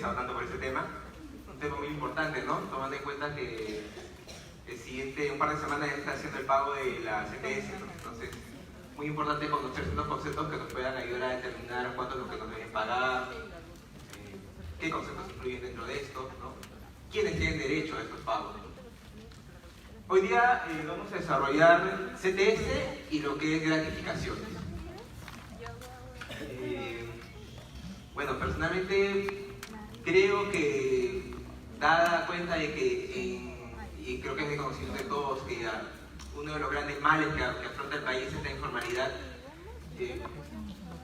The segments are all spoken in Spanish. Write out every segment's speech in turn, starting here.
interesado tanto por este tema. Un tema muy importante, ¿no? Tomando en cuenta que el siguiente, un par de semanas ya está haciendo el pago de la CTS, ¿no? Entonces, muy importante conocer ciertos conceptos que nos puedan ayudar a determinar cuánto es lo que nos deben pagar, qué conceptos incluyen dentro de esto, ¿no? Quiénes tienen derecho a estos pagos, ¿no? Hoy día vamos a desarrollar CTS y lo que es gratificaciones. Bueno, personalmente creo que, dada cuenta de que, y creo que es de conocimiento de todos, que uno de los grandes males que afronta el país es la informalidad,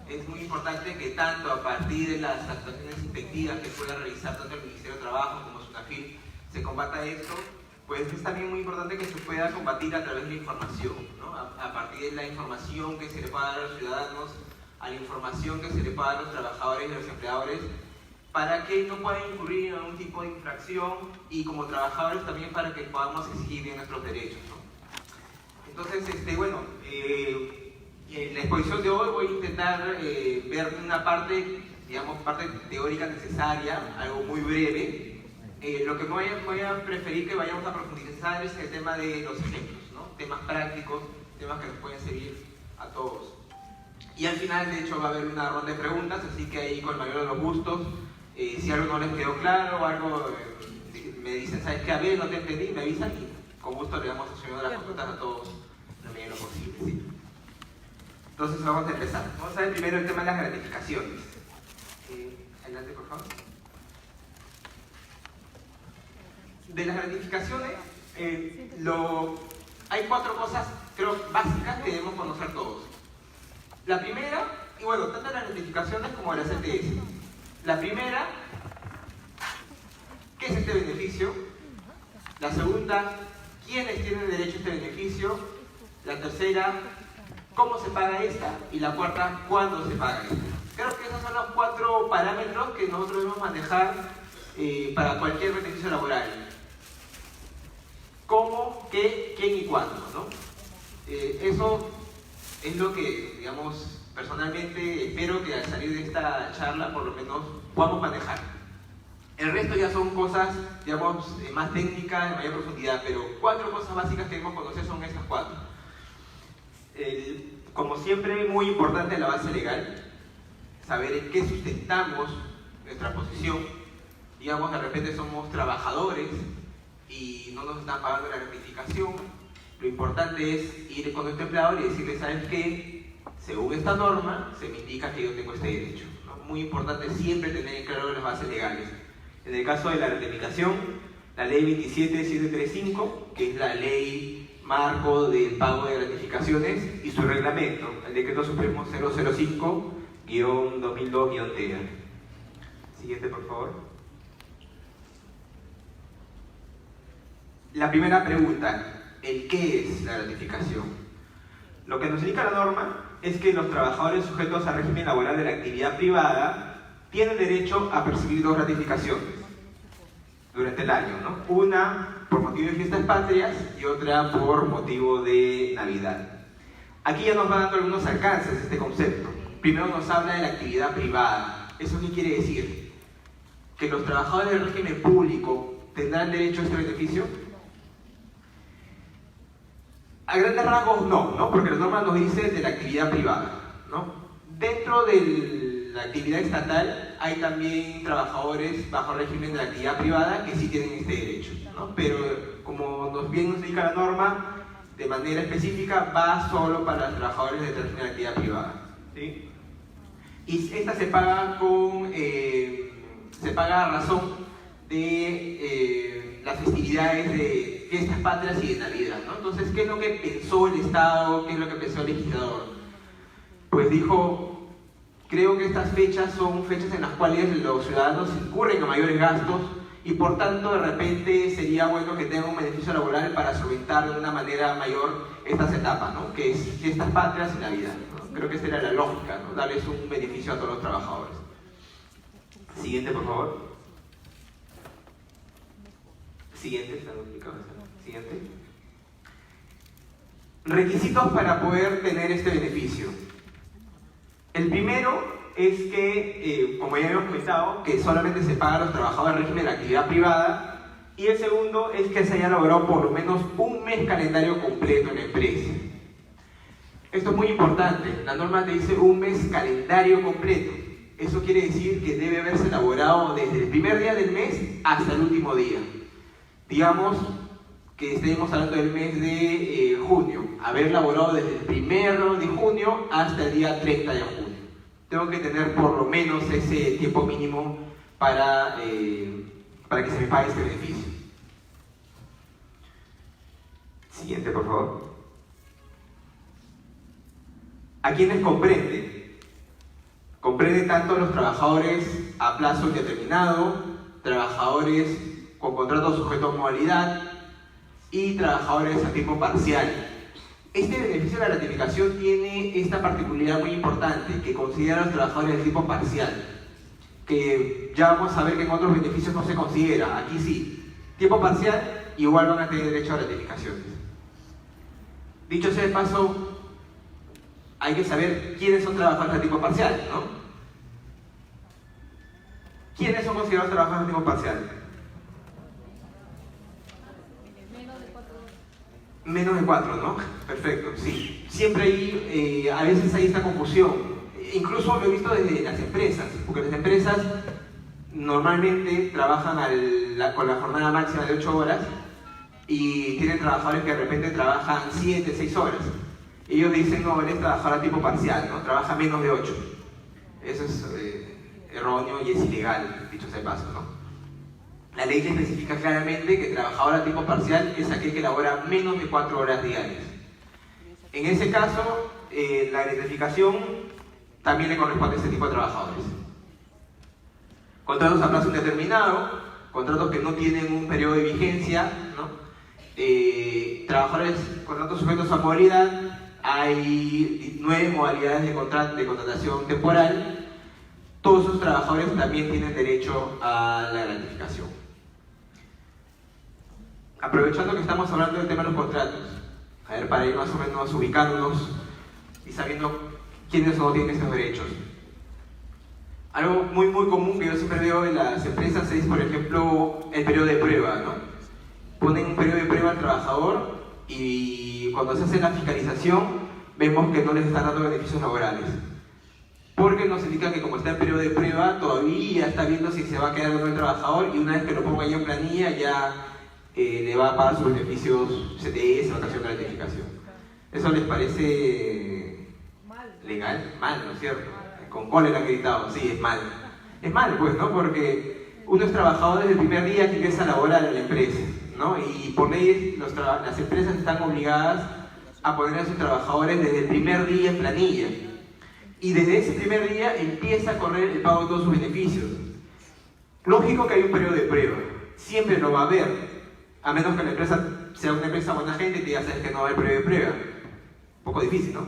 es muy importante que tanto a partir de las actuaciones inspectivas que pueda realizar tanto el Ministerio de Trabajo como SUNAFIL se combata esto, pues es también muy importante que se pueda combatir a través de la información, ¿no? A partir de la información que se le pueda dar a los ciudadanos, a la información que se le pueda dar a los trabajadores y a los empleadores, para que no puedan incurrir en algún tipo de infracción y como trabajadores también para que podamos exigir bien nuestros derechos, ¿no? Entonces, bueno, en la exposición de hoy voy a intentar ver una parte, digamos, parte teórica necesaria, algo muy breve. Lo que voy a preferir que vayamos a profundizar es el tema de los ejemplos, ¿no? Temas prácticos, temas que nos pueden servir a todos. Y al final, de hecho, va a haber una ronda de preguntas, así que ahí con el mayor de los gustos, si algo no les quedó claro o algo, me dicen, ¿sabes qué? A ver, no te entendí, me avisan y con gusto le damos solución a las consultas a todos lo menos posible, ¿sí? Entonces vamos a empezar. Vamos a ver primero el tema de las gratificaciones. Adelante, por favor. De las gratificaciones, hay 4 cosas, creo, básicas que debemos conocer todos. La primera, y bueno, tanto las gratificaciones como las CTS. La primera, ¿qué es este beneficio? La segunda, ¿quiénes tienen derecho a este beneficio? La tercera, ¿cómo se paga esta? Y la cuarta, ¿cuándo se paga esta? Creo que esos son los 4 parámetros que nosotros debemos manejar para cualquier beneficio laboral. ¿Cómo, qué, quién y cuándo, ¿no? Eso es lo que, digamos, personalmente espero que al salir de esta charla por lo menos podamos manejar. El resto ya son cosas, digamos, más técnicas, de mayor profundidad, pero 4 cosas básicas que debemos conocer son estas 4. Como siempre, muy importante la base legal, saber en qué sustentamos nuestra posición. Digamos, de repente somos trabajadores y no nos están pagando la gratificación. Lo importante es ir con nuestro empleador y decirle, ¿sabes qué? Según esta norma, se me indica que yo tengo este derecho, ¿no? Muy importante siempre tener en claro las bases legales. En el caso de la gratificación, la ley 27735, que es la ley marco del pago de gratificaciones, y su reglamento, el decreto supremo 005-2002-TEA. Siguiente, por favor. La primera pregunta, ¿el qué es la gratificación? Lo que nos indica la norma es que los trabajadores sujetos al régimen laboral de la actividad privada tienen derecho a percibir 2 gratificaciones durante el año, ¿no? Una por motivo de fiestas patrias y otra por motivo de Navidad. Aquí ya nos va dando algunos alcances este concepto. Primero nos habla de la actividad privada. ¿Eso qué quiere decir? ¿Que los trabajadores del régimen público tendrán derecho a este beneficio? A grandes rasgos no, porque la norma nos dice de la actividad privada, ¿no? Dentro de la actividad estatal hay también trabajadores bajo régimen de la actividad privada que sí tienen este derecho, ¿no? Pero como bien nos indica la norma, de manera específica va solo para los trabajadores del régimen de la actividad privada, ¿sí? Y esta se paga a razón de las festividades de fiestas patrias y de Navidad, ¿no? Entonces, ¿qué es lo que pensó el Estado? ¿Qué es lo que pensó el legislador? Pues dijo, creo que estas fechas son fechas en las cuales los ciudadanos incurren a mayores gastos y por tanto de repente sería bueno que tengan un beneficio laboral para solventar de una manera mayor estas etapas, ¿no? Que es fiestas patrias y Navidad, ¿no? Creo que esa era la lógica, ¿no? Darles un beneficio a todos los trabajadores. Siguiente, por favor. Siguiente, está duplicado. Siguiente. Requisitos para poder tener este beneficio. El primero es que, como ya habíamos comentado, que solamente se paga a los trabajadores del régimen de la actividad privada. Y el segundo es que se haya elaborado por lo menos un mes calendario completo en la empresa. Esto es muy importante. La norma te dice un mes calendario completo. Eso quiere decir que debe haberse elaborado desde el primer día del mes hasta el último día. Digamos que estemos hablando del mes de junio. Haber elaborado desde el 1 de junio hasta el día 30 de junio. Tengo que tener por lo menos ese tiempo mínimo para que se me pague este beneficio. Siguiente, por favor. ¿A quiénes comprende? Comprende tanto a los trabajadores a plazo indeterminado, trabajadores con contrato sujeto a modalidad y trabajadores a tiempo parcial. Este beneficio de la ratificación tiene esta particularidad muy importante, que considera a los trabajadores de tipo parcial, que ya vamos a ver que en otros beneficios no se considera. Aquí sí, tiempo parcial, igual van a tener derecho a ratificaciones. Dicho sea de paso, hay que saber quiénes son trabajadores de tiempo parcial, ¿no? ¿Quiénes son considerados trabajadores de tiempo parcial? Menos de 4, ¿no? Perfecto, sí. Siempre hay, a veces hay esta confusión. Incluso lo he visto desde las empresas, porque las empresas normalmente trabajan con la jornada máxima de 8 horas y tienen trabajadores que de repente trabajan 7, 6 horas. Ellos dicen, no, él es trabajador a tiempo parcial, ¿no? Trabaja menos de 8. Eso es erróneo y es ilegal, dicho sea de paso, ¿no? La ley especifica claramente que trabajador a tiempo parcial es aquel que labora menos de 4 horas diarias. En ese caso, la gratificación también le corresponde a ese tipo de trabajadores. Contratos a plazo indeterminado, contratos que no tienen un periodo de vigencia, ¿no? Trabajadores, contratos sujetos a modalidad, hay 9 modalidades de contratación temporal. Todos esos trabajadores también tienen derecho a la gratificación. Aprovechando que estamos hablando del tema de los contratos, a ver, para ir más o menos ubicándonos y sabiendo quiénes no tienen esos derechos. Algo muy común que yo siempre veo en las empresas es, por ejemplo, el periodo de prueba, ¿no? Ponen un periodo de prueba al trabajador y cuando se hace la fiscalización vemos que no les están dando beneficios laborales. Porque nos indica que como está en periodo de prueba, todavía está viendo si se va a quedar o no el trabajador y una vez que lo ponga ya en planilla ya le va a pagar sus beneficios CTS, vacación de gratificación. ¿Eso les parece legal? Mal, ¿no es cierto? Con cólera acreditado, sí, es mal. Es mal, pues, ¿no? Porque uno es trabajador desde el primer día que empieza a laborar en la empresa, ¿no? Y por ley las empresas están obligadas a poner a sus trabajadores desde el primer día en planilla. Y desde ese primer día empieza a correr el pago de todos sus beneficios. Lógico que hay un periodo de prueba, siempre lo va a haber, a menos que la empresa sea una empresa buena gente y que ya sabes que no va a haber periodo de prueba. Un poco difícil, ¿no?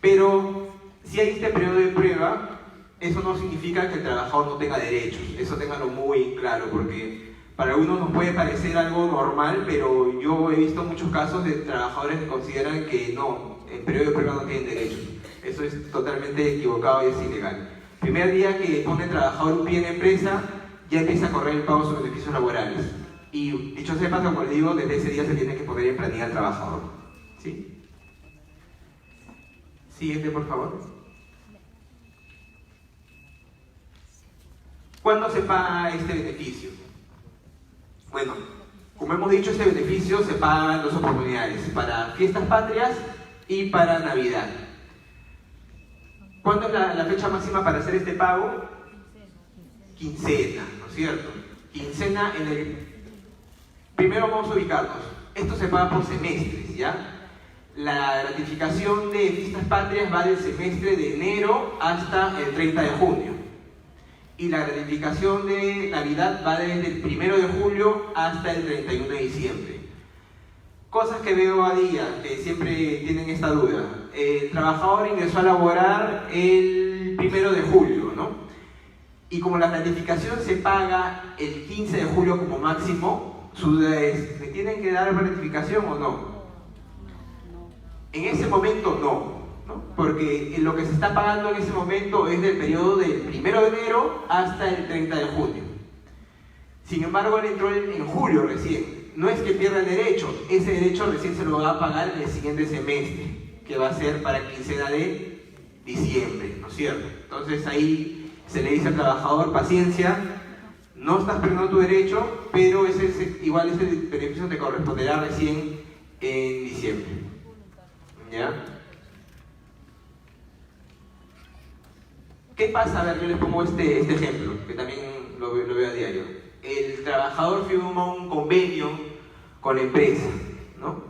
Pero si hay este periodo de prueba, eso no significa que el trabajador no tenga derechos. Eso ténganlo muy claro, porque para algunos nos puede parecer algo normal, pero yo he visto muchos casos de trabajadores que consideran que no, el periodo de prueba no tienen derechos. Eso es totalmente equivocado y es ilegal. Primer día que pone el trabajador un pie en la empresa, ya empieza a correr el pago de sus beneficios laborales. Y dicho sea de paso, como les digo, desde ese día se tiene que poner en planilla al trabajador. ¿Sí? Siguiente, por favor. ¿Cuándo se paga este beneficio? Bueno, como hemos dicho, este beneficio se paga en 2 oportunidades, para fiestas patrias y para Navidad. ¿Cuándo es la fecha máxima para hacer este pago? Quincena, ¿no es cierto? Quincena en el... Primero vamos a ubicarnos. Esto se paga por semestres, ¿ya? La gratificación de fiestas patrias va del semestre de enero hasta el 30 de junio. Y la gratificación de Navidad va desde el 1 de julio hasta el 31 de diciembre. Cosas que veo a día, que siempre tienen esta duda. El trabajador ingresó a laborar el 1 de julio, ¿no? Y como la gratificación se paga el 15 de julio como máximo, su duda es, ¿me tienen que dar gratificación o no? En ese momento no. ¿no? Porque lo que se está pagando en ese momento es del periodo del 1 de enero hasta el 30 de junio. Sin embargo, él entró en julio recién. No es que pierda el derecho, ese derecho recién se lo va a pagar en el siguiente semestre, que va a ser para quincena de diciembre, ¿no es cierto? Entonces ahí se le dice al trabajador, paciencia, no estás perdiendo tu derecho, pero igual ese beneficio te corresponderá recién en diciembre. ¿Ya? ¿Qué pasa? A ver, yo les pongo este ejemplo, que también lo veo a diario. El trabajador firma un convenio con la empresa, ¿no?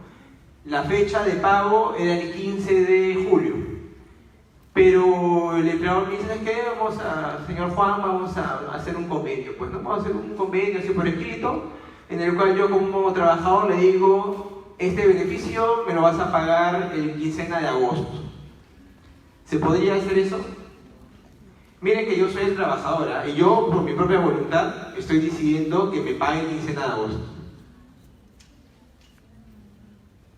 La fecha de pago era el 15 de julio, pero el empleador me dice, ¿sabes qué? Señor Juan, vamos a hacer un convenio. Pues no, vamos a hacer un convenio así por escrito, en el cual yo como trabajador le digo, este beneficio me lo vas a pagar el quincena de agosto. ¿Se podría hacer eso? Miren que yo soy el trabajador, ¿eh? Y yo, por mi propia voluntad, estoy decidiendo que me paguen quincena de agosto.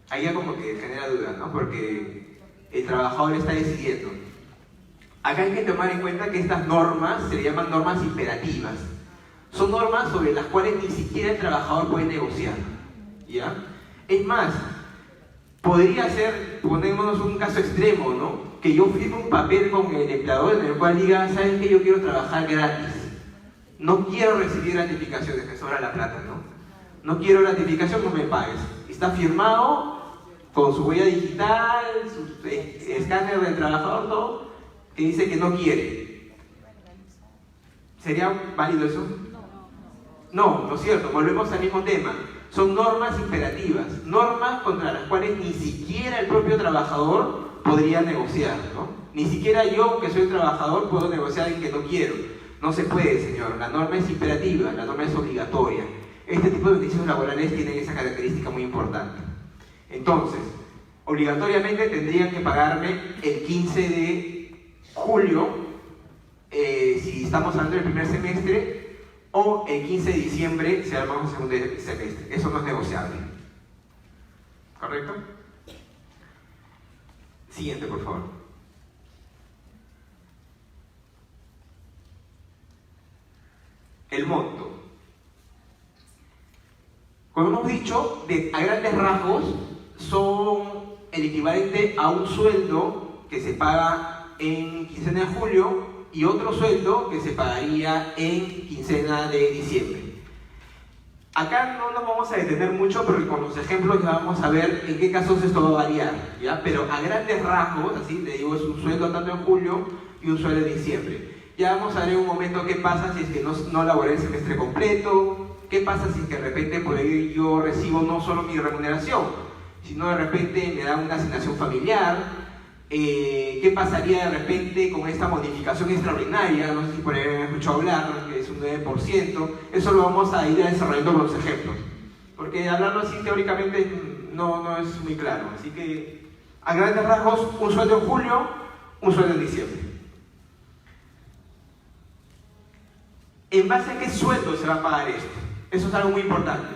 Ahí ya como que genera duda, ¿no? Porque el trabajador está decidiendo. Acá hay que tomar en cuenta que estas normas se le llaman normas imperativas. Son normas sobre las cuales ni siquiera el trabajador puede negociar, ¿ya? Es más, podría ser, ponémonos un caso extremo, ¿no? Que yo firme un papel con el empleador en el cual diga, ¿sabes qué? Yo quiero trabajar gratis. No quiero recibir gratificaciones, me sobra la plata, ¿no? No quiero gratificación, no me pagues. Está firmado con su huella digital, su escáner del trabajador, todo, que dice que no quiere. ¿Sería válido eso? No, no es cierto, volvemos al mismo tema. Son normas imperativas, normas contra las cuales ni siquiera el propio trabajador podría negociar, ¿no? Ni siquiera yo, que soy trabajador, puedo negociar en que no quiero. No se puede, señor. La norma es imperativa, la norma es obligatoria. Este tipo de beneficios laborales tienen esa característica muy importante. Entonces, obligatoriamente tendrían que pagarme el 15 de julio, si estamos hablando del primer semestre, o el 15 de diciembre si armamos el segundo semestre. Eso no es negociable. ¿Correcto? Siguiente, por favor. El monto. Como hemos dicho, a grandes rasgos son el equivalente a un sueldo que se paga en quincena de julio y otro sueldo que se pagaría en quincena de diciembre. Acá no nos vamos a detener mucho porque con los ejemplos ya vamos a ver en qué casos esto va a variar, ¿ya? Pero a grandes rasgos, así le digo, es un sueldo tanto en julio y un sueldo en diciembre. Ya vamos a ver en un momento qué pasa si es que no laboré el semestre completo, qué pasa si es que de repente por ahí yo recibo no solo mi remuneración, sino de repente me dan una asignación familiar. ¿Qué pasaría de repente con esta modificación extraordinaria? No sé si por ahí me han escuchado hablar, que es un 9%. Eso lo vamos a ir desarrollando con los ejemplos, porque hablarlo así teóricamente no es muy claro. Así que, a grandes rasgos, un sueldo en julio, un sueldo en diciembre. ¿En base a qué sueldo se va a pagar esto? Eso es algo muy importante.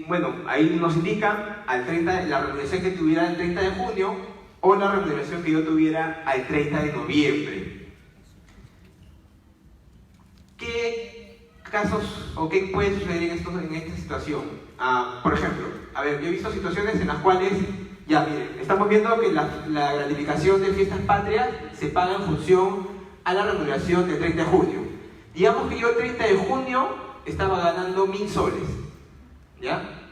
Bueno, ahí nos indica la remuneración que tuviera el 30 de junio o la remuneración que yo tuviera al 30 de noviembre. ¿Qué casos o qué puede suceder en esta situación? Por ejemplo, a ver, yo he visto situaciones en las cuales, ya miren, estamos viendo que la gratificación de fiestas patrias se paga en función a la remuneración del 30 de junio. Digamos que yo el 30 de junio estaba ganando 1000 soles. ¿Ya?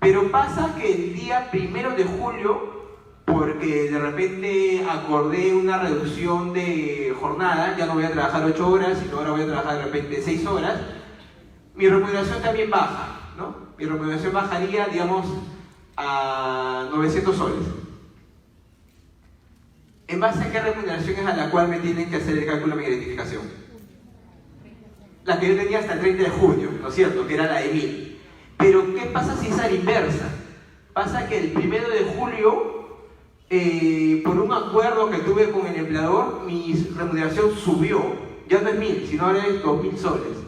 Pero pasa que el día 1 de julio, porque de repente acordé una reducción de jornada, ya no voy a trabajar 8 horas, sino ahora voy a trabajar de repente 6 horas, mi remuneración también baja, ¿no? Mi remuneración bajaría, digamos, a 900 soles. ¿En base a qué remuneración es a la cual me tienen que hacer el cálculo de mi gratificación? La que yo tenía hasta el 30 de junio, ¿no es cierto? Que era la de 1000. Pero, ¿qué pasa si es a la inversa? Pasa que el 1 de julio, por un acuerdo que tuve con el empleador, mi remuneración subió. Ya no es 1000, sino ahora es 2000 soles.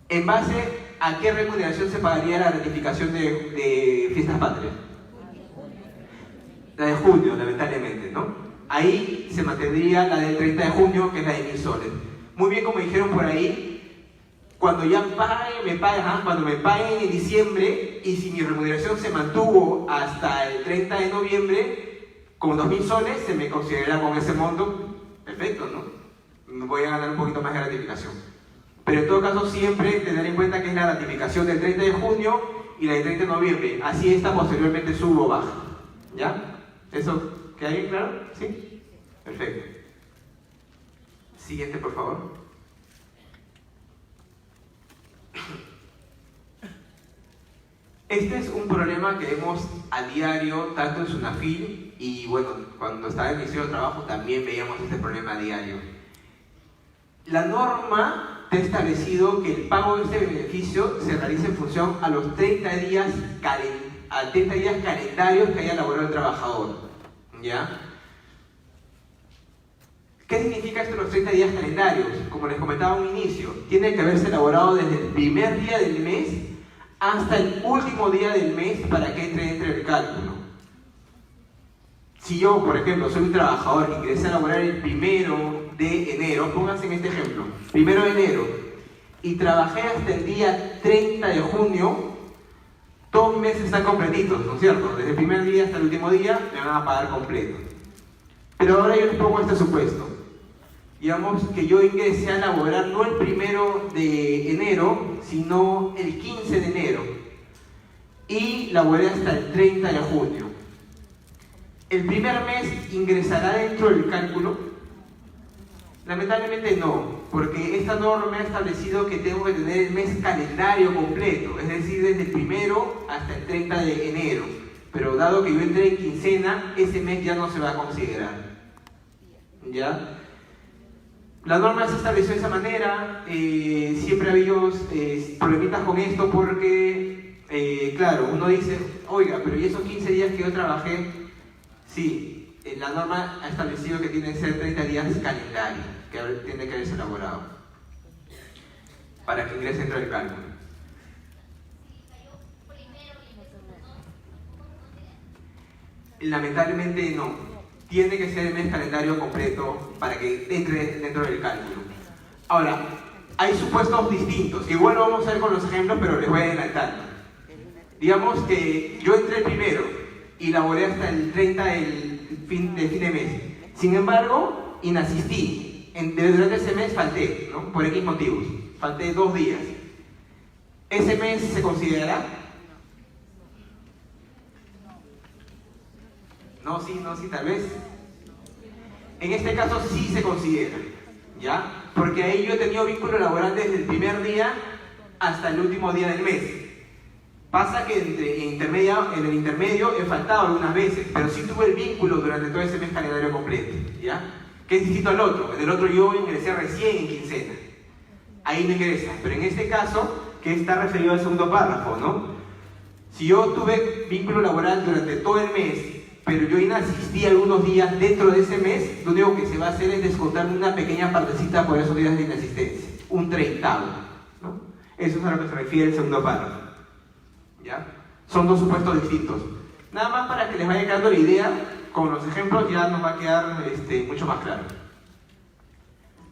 ¿En base a qué remuneración se pagaría la gratificación de fiestas patrias? La de junio, lamentablemente, ¿no? Ahí se mantendría la del 30 de junio, que es la de 1000 soles. Muy bien, como dijeron por ahí, cuando ya cuando me paguen en diciembre, y si mi remuneración se mantuvo hasta el 30 de noviembre, con 2000 soles, se me considerará con ese monto, perfecto, ¿no? Me voy a ganar un poquito más de gratificación. Pero en todo caso, siempre tener en cuenta que es la gratificación del 30 de junio y la del 30 de noviembre. Así esta posteriormente sube o baja. ¿Ya? ¿Eso queda bien claro? ¿Sí? Perfecto. Siguiente, por favor. Este es un problema que vemos a diario, tanto en SUNAFIL y bueno, cuando estaba en el Ministerio de Trabajo también veíamos este problema a diario. La norma ha establecido que el pago de este beneficio se realice en función a los 30 días calendarios que haya elaborado el trabajador. ¿Ya? ¿Qué significa esto de los 30 días calendarios? Como les comentaba a un inicio, tiene que haberse elaborado desde el primer día del mes hasta el último día del mes para que entre el cálculo. Si yo, por ejemplo, soy un trabajador que ingresé a elaborar el 1 de enero, pónganse en este ejemplo, 1 de enero, y trabajé hasta el día 30 de junio, 2 meses están completitos, ¿no es cierto? Desde el primer día hasta el último día me van a pagar completo. Pero ahora yo les pongo este supuesto. Digamos que yo ingresé a elaborar no el 1 de enero, sino el 15 de enero. Y laboré hasta el 30 de junio. ¿El primer mes ingresará dentro del cálculo? Lamentablemente no, porque esta norma ha establecido que tengo que tener el mes calendario completo, es decir, desde el 1 hasta el 30 de enero. Pero dado que yo entré en quincena, ese mes ya no se va a considerar. ¿Ya? La norma se estableció de esa manera, siempre ha habido problemitas con esto porque, claro, uno dice, oiga, pero ¿y esos 15 días que yo trabajé? Sí, la norma ha establecido que tienen que ser 30 días calendarios, que tiene que haberse elaborado, para que ingrese dentro del cálculo. Lamentablemente no. Tiene que ser el mes calendario completo para que entre dentro del cálculo. Ahora, hay supuestos distintos. Igual lo vamos a ver con los ejemplos, pero les voy adelantando. Digamos que yo entré el 1 y laboré hasta el 30 del fin de mes. Sin embargo, inasistí. Durante ese mes falté, ¿no? Por X motivos. Falté 2 días. ¿Ese mes se considerará? No, sí, tal vez. En este caso sí se considera, ¿ya? Porque ahí yo he tenido vínculo laboral desde el primer día hasta el último día del mes. Pasa que en el intermedio he faltado algunas veces, pero sí tuve el vínculo durante todo ese mes calendario completo, ¿ya? Que es distinto al otro. En el otro yo ingresé recién en quincena. Ahí no ingresa. Pero en este caso, que está referido al segundo párrafo, ¿no? Si yo tuve vínculo laboral durante todo el mes, pero yo inasistí algunos días dentro de ese mes, lo único que se va a hacer es descontarme una pequeña partecita por esos días de inasistencia, un 30avo, ¿no? Eso es a lo que se refiere el segundo párrafo, ¿ya? Son dos supuestos distintos. Nada más para que les vaya quedando la idea, con los ejemplos ya nos va a quedar mucho más claro.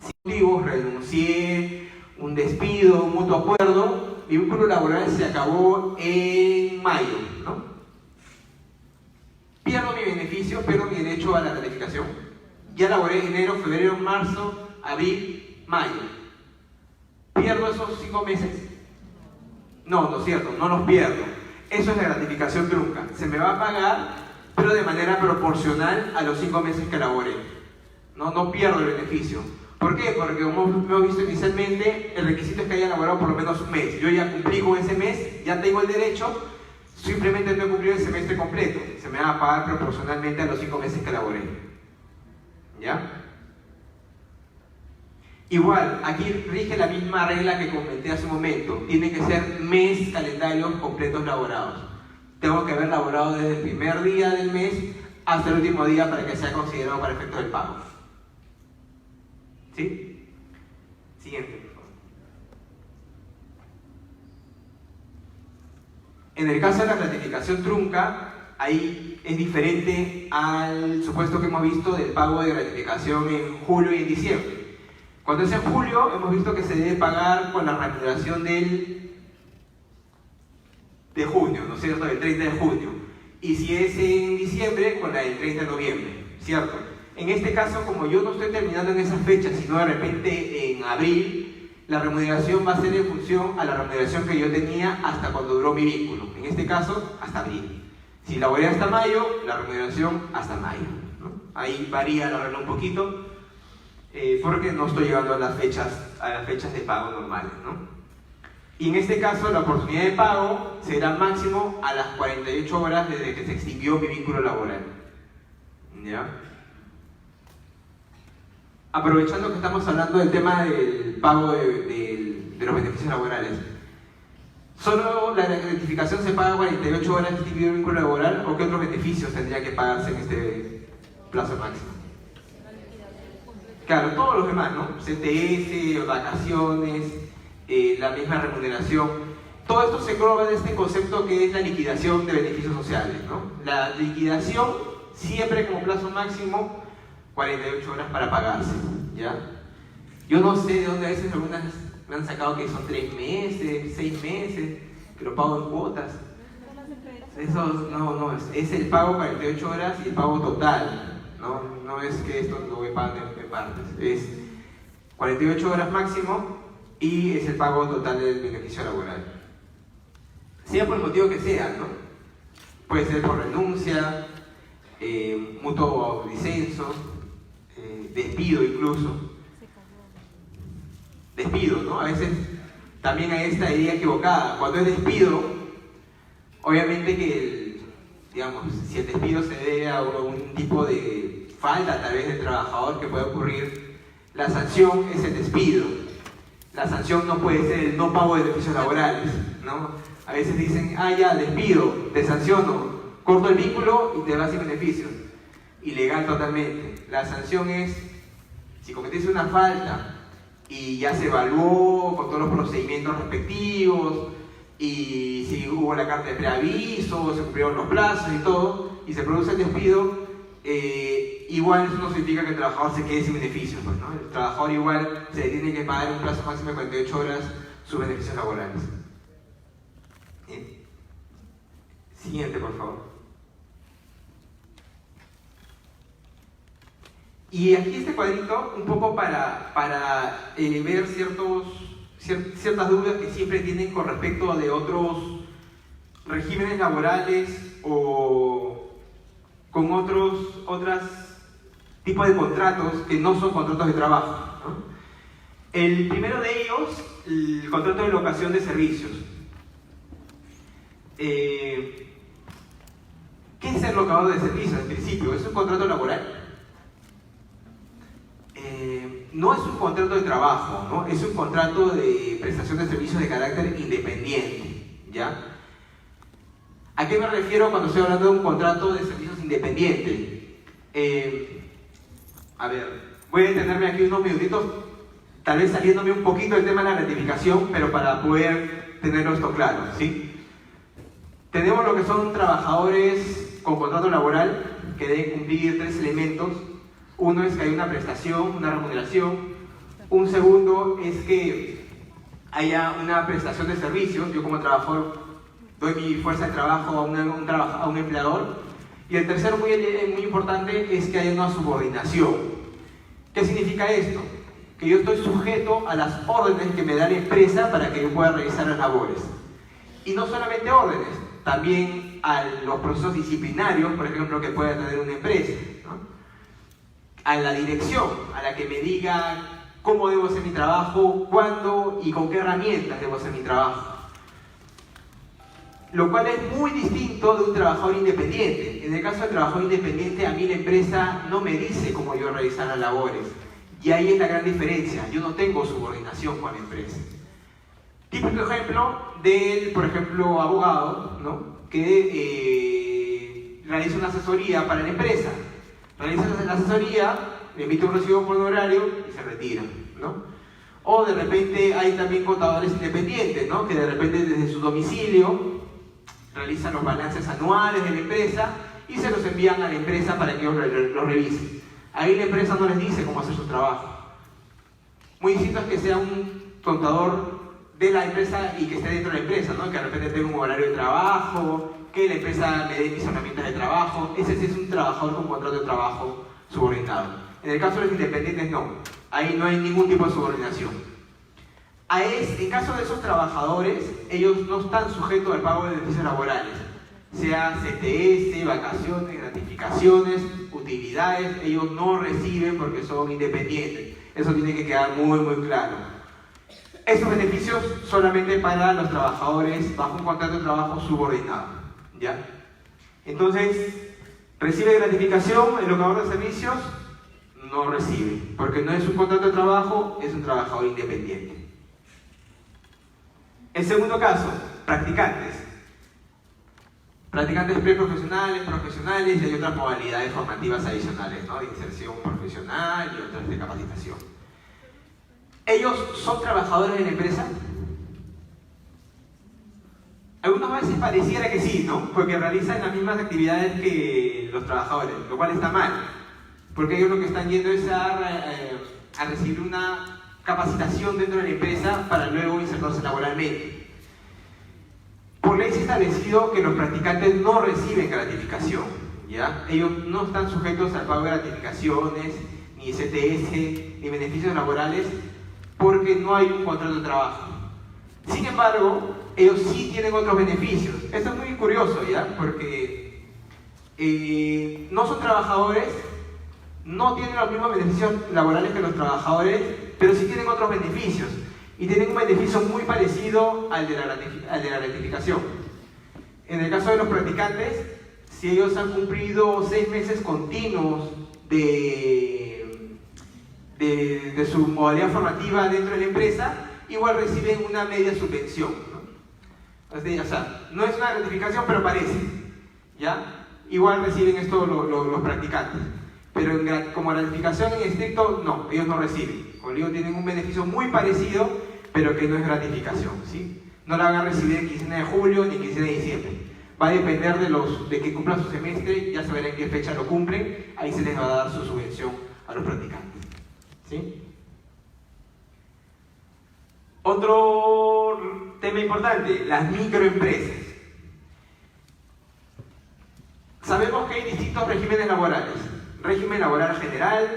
Si motivos, renuncié, un despido, un mutuo acuerdo, mi vínculo laboral se acabó en mayo, ¿no? Pierdo mi beneficio, pierdo mi derecho a la gratificación. Ya laboré enero, febrero, marzo, abril, mayo. ¿Pierdo esos 5 meses? No, no es cierto, no los pierdo. Eso es la gratificación trunca. Se me va a pagar, pero de manera proporcional a los 5 meses que laboré. No pierdo el beneficio. ¿Por qué? Porque como hemos visto inicialmente, el requisito es que haya laborado por lo menos un mes. Yo ya cumplí con ese mes, ya tengo el derecho. Simplemente no he cumplido el semestre completo. Se me va a pagar proporcionalmente a los 5 meses que laboré. ¿Ya? Igual, aquí rige la misma regla que comenté hace un momento. Tiene que ser mes calendarios completos laborados. Tengo que haber laborado desde el primer día del mes hasta el último día para que sea considerado para efecto del pago. ¿Sí? Siguiente. En el caso de la gratificación trunca, ahí es diferente al supuesto que hemos visto del pago de gratificación en julio y en diciembre. Cuando es en julio, hemos visto que se debe pagar con la remuneración de junio, ¿no es cierto?, del 30 de junio. Y si es en diciembre, con la del 30 de noviembre, ¿cierto? En este caso, como yo no estoy terminando en esa fecha, sino de repente en abril, la remuneración va a ser en función a la remuneración que yo tenía hasta cuando duró mi vínculo. En este caso, hasta abril. Si laboré hasta mayo, la remuneración hasta mayo, ¿no? Ahí varía la regla un poquito, porque no estoy llegando a las fechas de pago normales, ¿no? Y en este caso, la oportunidad de pago será máximo a las 48 horas desde que se extinguió mi vínculo laboral. ¿Ya? Aprovechando que estamos hablando del tema del pago de los beneficios laborales, ¿solo la gratificación se paga 48 horas de extinguido el vínculo laboral o qué otros beneficios tendría que pagarse en este plazo máximo? Claro, todos los demás, ¿no? CTS, vacaciones, la misma remuneración. Todo esto se engloba en este concepto que es la liquidación de beneficios sociales, ¿no? La liquidación siempre como plazo máximo 48 horas para pagarse, ¿ya? Yo no sé de dónde a veces algunas me han sacado que son 3 meses, 6 meses, que lo pago en cuotas. Eso no es el pago 48 horas y el pago total, no es que esto lo voy pagando en partes, es 48 horas máximo y es el pago total del beneficio laboral. Sea por el motivo que sea, ¿no? Puede ser por renuncia, mutuo disenso, despido incluso. Despido, ¿no? A veces también hay esta idea equivocada. Cuando es despido, obviamente que, digamos, si el despido se debe a un tipo de falta tal vez del trabajador que puede ocurrir, la sanción es el despido. La sanción no puede ser el no pago de beneficios laborales, ¿no? A veces dicen, ya, despido, te sanciono, corto el vínculo y te vas sin beneficios. Ilegal totalmente. La sanción es, si cometiste una falta y ya se evaluó con todos los procedimientos respectivos, y si hubo la carta de preaviso, se cumplieron los plazos y todo, y se produce el despido, igual eso no significa que el trabajador se quede sin beneficios, pues, ¿no? El trabajador igual se le tiene que pagar en un plazo máximo de 48 horas sus beneficios laborales. ¿Bien? Siguiente, por favor. Y aquí este cuadrito, un poco para ver ciertas dudas que siempre tienen con respecto de otros regímenes laborales o con otros tipos de contratos que no son contratos de trabajo, ¿no? El primero de ellos, el contrato de locación de servicios. ¿Qué es el locador de servicios? En principio, ¿es un contrato laboral? No es un contrato de trabajo, ¿no? Es un contrato de prestación de servicios de carácter independiente, ¿ya? ¿A qué me refiero cuando estoy hablando de un contrato de servicios independiente? A ver, voy a detenerme aquí unos minutitos, tal vez saliéndome un poquito del tema de la gratificación, pero para poder tenerlo esto claro, ¿sí? Tenemos lo que son trabajadores con contrato laboral que deben cumplir 3 elementos. Uno es que hay una prestación, una remuneración. Un segundo es que haya una prestación de servicios. Yo como trabajador doy mi fuerza de trabajo a un empleador. Y el tercero, muy importante, es que haya una subordinación. ¿Qué significa esto? Que yo estoy sujeto a las órdenes que me da la empresa para que yo pueda realizar las labores. Y no solamente órdenes, también a los procesos disciplinarios, por ejemplo, que pueda tener una empresa, ¿no? A la dirección, a la que me diga cómo debo hacer mi trabajo, cuándo y con qué herramientas debo hacer mi trabajo. Lo cual es muy distinto de un trabajador independiente. En el caso del trabajador independiente, a mí la empresa no me dice cómo yo realizar las labores. Y ahí es la gran diferencia. Yo no tengo subordinación con la empresa. Típico ejemplo del, por ejemplo, abogado, ¿no? Que realiza una asesoría para la empresa. Realiza la asesoría, le emite un recibo por honorario y se retira, ¿no? O de repente hay también contadores independientes, ¿no? Que de repente desde su domicilio realizan los balances anuales de la empresa y se los envían a la empresa para que ellos los revisen. Ahí la empresa no les dice cómo hacer su trabajo. Muy distinto es que sea un contador de la empresa y que esté dentro de la empresa, ¿no? Que de repente tenga un horario de trabajo, que la empresa le dé mis herramientas de trabajo. Ese sí es un trabajador con contrato de trabajo subordinado. En el caso de los independientes, no. Ahí no hay ningún tipo de subordinación. En caso de esos trabajadores, ellos no están sujetos al pago de beneficios laborales, sea CTS, vacaciones, gratificaciones, utilidades, ellos no reciben porque son independientes. Eso tiene que quedar muy claro. Esos beneficios solamente para los trabajadores bajo un contrato de trabajo subordinado, ¿ya? Entonces, ¿recibe gratificación el locador de servicios? No recibe, porque no es un contrato de trabajo, es un trabajador independiente. El segundo caso, practicantes. Practicantes preprofesionales, profesionales y hay otras modalidades formativas adicionales, ¿no? De inserción profesional y otras de capacitación. ¿Ellos son trabajadores de la empresa? Algunas veces pareciera que sí, ¿no? Porque realizan las mismas actividades que los trabajadores, lo cual está mal. Porque ellos lo que están yendo es a recibir una capacitación dentro de la empresa para luego insertarse laboralmente. Por ley se ha establecido que los practicantes no reciben gratificación, ¿ya? Ellos no están sujetos al pago de gratificaciones, ni CTS, ni beneficios laborales, porque no hay un contrato de trabajo. Sin embargo, ellos sí tienen otros beneficios. Esto es muy curioso, ¿ya? Porque no son trabajadores, no tienen los mismos beneficios laborales que los trabajadores, pero sí tienen otros beneficios. Y tienen un beneficio muy parecido al de la gratificación. En el caso de los practicantes, si ellos han cumplido 6 meses continuos de su modalidad formativa dentro de la empresa, igual reciben una media subvención, ¿no? O sea, no es una gratificación, pero parece, ¿ya? Igual reciben esto los practicantes. Pero como gratificación en estricto, no, ellos no reciben. Como digo, tienen un beneficio muy parecido, pero que no es gratificación, ¿sí? No la van a recibir en quincena de julio ni en quincena de diciembre. Va a depender de que cumplan su semestre, ya se verá en qué fecha lo cumplen, ahí se les va a dar su subvención a los practicantes, ¿sí? Otro tema importante, las microempresas. Sabemos que hay distintos regímenes laborales. Régimen laboral general,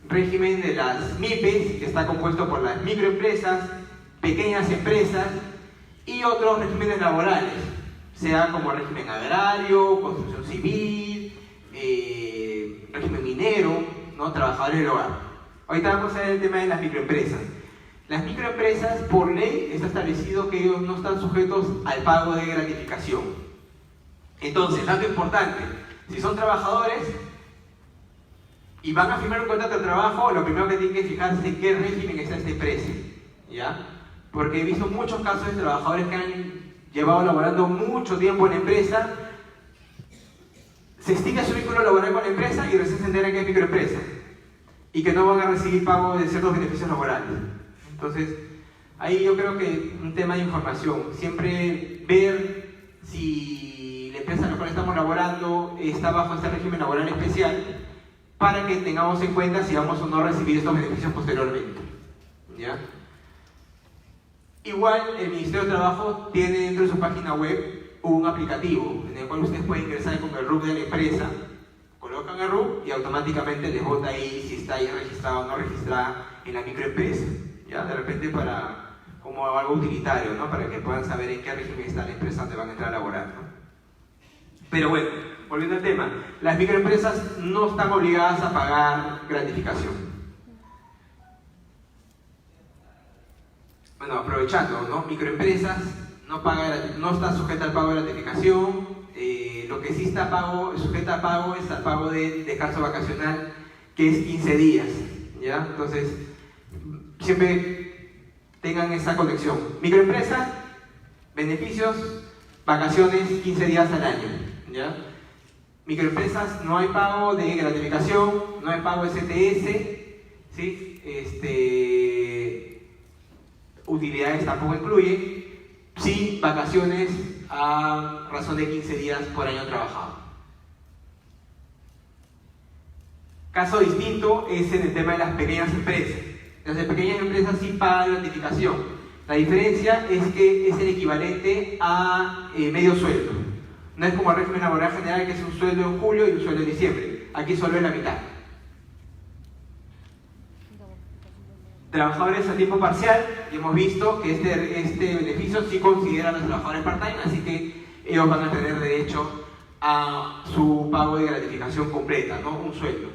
régimen de las MIPES, que está compuesto por las microempresas, pequeñas empresas y otros regímenes laborales, sea como régimen agrario, construcción civil, régimen minero, ¿no? Trabajadores del hogar. Ahorita vamos a ver el tema de las microempresas. Las microempresas, por ley, está establecido que ellos no están sujetos al pago de gratificación. Entonces, dato importante, si son trabajadores y van a firmar un contrato de trabajo, lo primero que tienen que fijarse es en qué régimen está esta empresa, ¿ya? Porque he visto muchos casos de trabajadores que han llevado laborando mucho tiempo en la empresa, se extingue su vínculo laboral con la empresa y recién se enteran que es microempresa y que no van a recibir pago de ciertos beneficios laborales. Entonces, ahí yo creo que un tema de información, siempre ver si la empresa en la cual estamos laborando está bajo este régimen laboral especial, para que tengamos en cuenta si vamos o no a recibir estos beneficios posteriormente, ¿ya? Igual, el Ministerio de Trabajo tiene dentro de su página web un aplicativo en el cual ustedes pueden ingresar con el RUC de la empresa, colocan el RUC y automáticamente les bota ahí si está ahí registrado o no registrada en la microempresa, ¿ya? De repente como algo utilitario, ¿no? Para que puedan saber en qué régimen está la empresa donde van a entrar a laborar, ¿no? Pero bueno, volviendo al tema, las microempresas no están obligadas a pagar gratificación. Bueno, aprovechando, ¿no? Microempresas no están sujetas al pago de gratificación. Lo que sí está sujeta a pago es al pago de descanso vacacional, que es 15 días, ¿ya? Entonces, siempre tengan esa conexión. Microempresas, beneficios, vacaciones 15 días al año, ¿ya? Microempresas, no hay pago de gratificación, no hay pago de CTS, ¿sí? Utilidades tampoco incluye, sí, vacaciones a razón de 15 días por año trabajado. Caso distinto es en el tema de las pequeñas empresas. Las pequeñas empresas sí pagan gratificación. La diferencia es que es el equivalente a medio sueldo. No es como el régimen laboral general, que es un sueldo en julio y un sueldo en diciembre. Aquí solo es la mitad. Trabajadores a tiempo parcial, y hemos visto que este beneficio sí considera a los trabajadores part-time, así que ellos van a tener derecho a su pago de gratificación completa, ¿no? Un sueldo.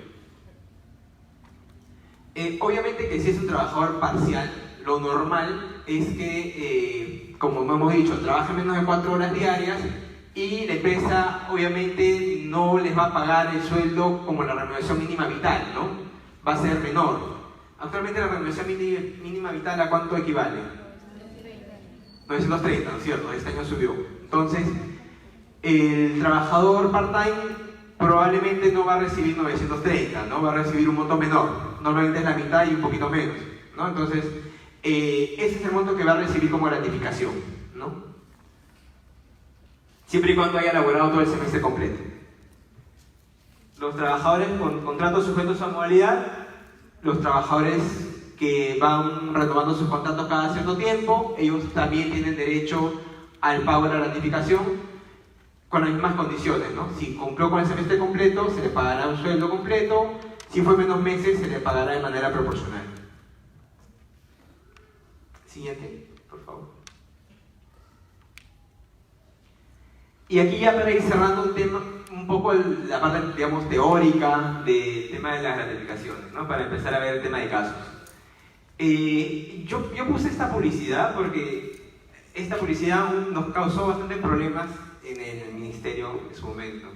Obviamente que si es un trabajador parcial, lo normal es que, como hemos dicho, trabaje menos de 4 horas diarias y la empresa obviamente no les va a pagar el sueldo como la remuneración mínima vital, ¿no? Va a ser menor. Actualmente la remuneración mínima vital, ¿a cuánto equivale? 930, ¿no es cierto? Este año subió. Entonces, el trabajador part-time probablemente no va a recibir 930, ¿no? Va a recibir un monto menor. Normalmente es la mitad y un poquito menos, ¿no? Entonces, ese es el monto que va a recibir como gratificación, ¿no? Siempre y cuando haya elaborado todo el semestre completo. Los trabajadores con contratos sujetos a modalidad, los trabajadores que van renovando sus contratos cada cierto tiempo, ellos también tienen derecho al pago de la gratificación con las mismas condiciones, ¿no? Si cumplió con el semestre completo, se le pagará un sueldo completo. Si fue menos meses, se le pagará de manera proporcional. Siguiente, por favor. Y aquí ya para ir cerrando un tema, un poco la parte, digamos, teórica del tema de las gratificaciones, ¿no? Para empezar a ver el tema de casos. Yo puse esta publicidad porque esta publicidad nos causó bastantes problemas en el ministerio en su momento.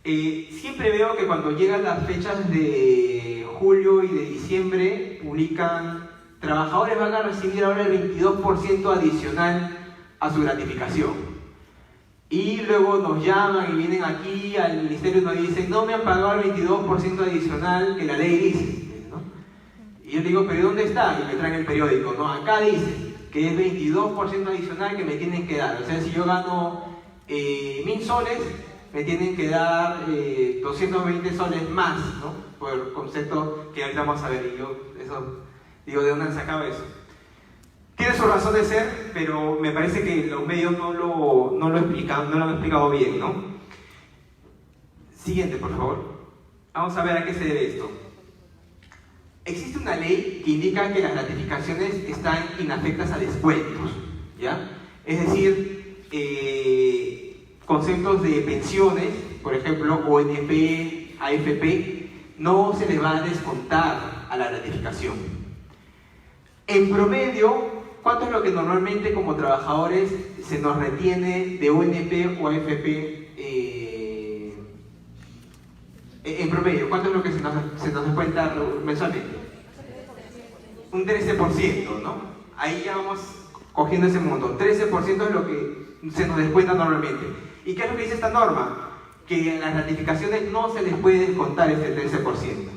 Siempre veo que cuando llegan las fechas de julio y de diciembre, publican: trabajadores van a recibir ahora el 22% adicional a su gratificación. Y luego nos llaman y vienen aquí al ministerio y nos dicen: no me han pagado el 22% adicional que la ley dice, ¿no? Y yo digo: ¿pero dónde está? Y me traen el periódico, ¿no? Acá dice que es 22% adicional que me tienen que dar. O sea, si yo gano 1000 soles, me tienen que dar 220 soles más, ¿no? Por el concepto que ahorita vamos a ver. Y yo, eso, digo, ¿de dónde han sacado eso? Tiene su razón de ser, pero me parece que los medios no lo han explicado bien, ¿no? Siguiente, por favor. Vamos a ver a qué se debe esto. Existe una ley que indica que las gratificaciones están inafectas a descuentos, ¿ya? Es decir, conceptos de pensiones, por ejemplo, ONP, AFP, no se les va a descontar a la gratificación. En promedio, ¿cuánto es lo que normalmente como trabajadores se nos retiene de ONP o AFP? En promedio, ¿cuánto es lo que se nos descuenta mensualmente? Un 13%, ¿no? Ahí ya vamos cogiendo ese monto. 13% es lo que se nos descuenta normalmente. ¿Y qué es lo que dice esta norma? Que en las gratificaciones no se les puede descontar ese 13%.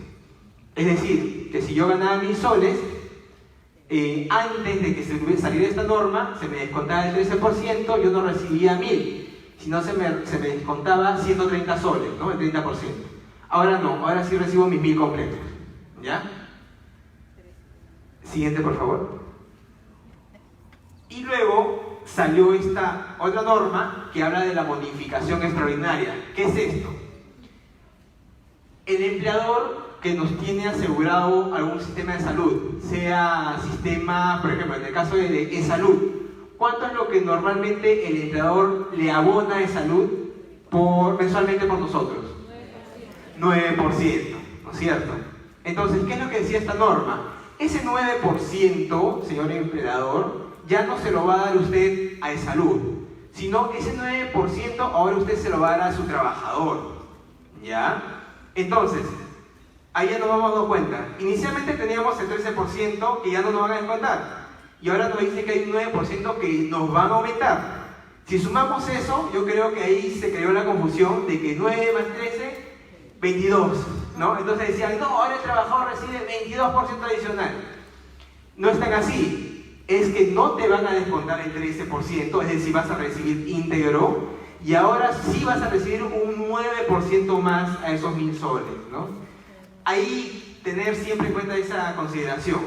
Es decir, que si yo ganaba 1000 soles, antes de que saliera esta norma, se me descontaba el 13%, yo no recibía 1000, sino se me descontaba 130 soles, ¿no? El 30%. Ahora no, ahora sí recibo mis 1000 completos, ¿ya? Siguiente, por favor. Y luego salió esta otra norma que habla de la bonificación extraordinaria. ¿Qué es esto? El empleador que nos tiene asegurado algún sistema de salud, sea sistema, por ejemplo, en el caso de e-salud, ¿cuánto es lo que normalmente el empleador le abona de salud mensualmente por nosotros? 9%, ¿no es cierto? Entonces, ¿qué es lo que decía esta norma? Ese 9%, señor empleador, ya no se lo va a dar usted a e-salud, sino ese 9% ahora usted se lo va a dar a su trabajador, ¿ya? Entonces, ahí ya nos vamos dando cuenta. Inicialmente teníamos el 13% que ya no nos van a descontar. Y ahora nos dice que hay un 9% que nos van a aumentar. Si sumamos eso, yo creo que ahí se creó la confusión de que 9 más 13, 22, ¿no? Entonces decían: no, ahora el trabajador recibe 22% adicional. No es tan así. es que no te van a descontar el 13%, es decir, vas a recibir íntegro, y ahora sí vas a recibir un 9% más a esos 1.000 soles, ¿no? Ahí tener siempre en cuenta esa consideración,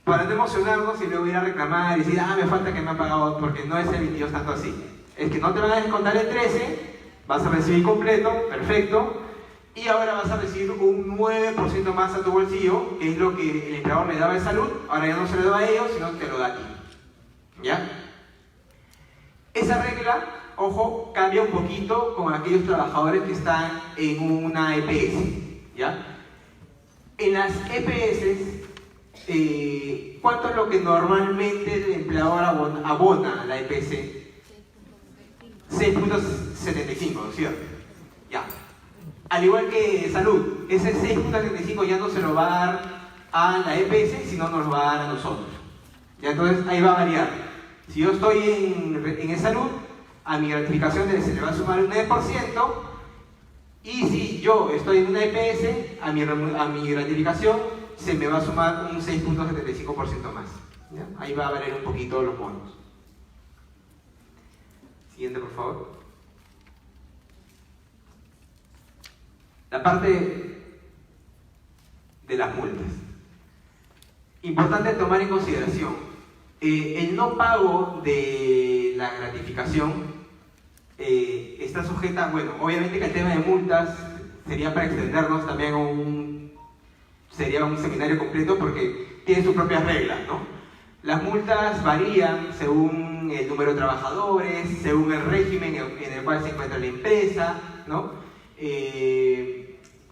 para no emocionarnos y luego ir a reclamar y decir, me falta que me han pagado, porque no es el 22 tanto así. Es que no te van a descontar el 13, vas a recibir completo, perfecto, y ahora vas a recibir un 9% más a tu bolsillo, que es lo que el empleador le daba de salud, ahora ya no se lo da a ellos, sino que te lo da a ti. ¿Ya? Esa regla, ojo, cambia un poquito con aquellos trabajadores que están en una EPS. ¿Ya? En las EPS, ¿cuánto es lo que normalmente el empleador abona a la EPS? 6.75, ¿no es cierto? Ya. Al igual que salud, ese 6.75 ya no se lo va a dar a la EPS, sino nos lo va a dar a nosotros. ¿Ya? Entonces ahí va a variar. Si yo estoy en salud, a mi gratificación se le va a sumar un 9%, y si yo estoy en una EPS, a mi gratificación se me va a sumar un 6.75% más. ¿Ya? Ahí va a variar un poquito los bonos. Siguiente, por favor. La parte de las multas. Importante tomar en consideración, el no pago de la gratificación está sujeta, bueno, obviamente que el tema de multas sería para extendernos también sería un seminario completo porque tiene sus propias reglas, ¿no? Las multas varían según el número de trabajadores, según el régimen en el cual se encuentra la empresa, ¿no?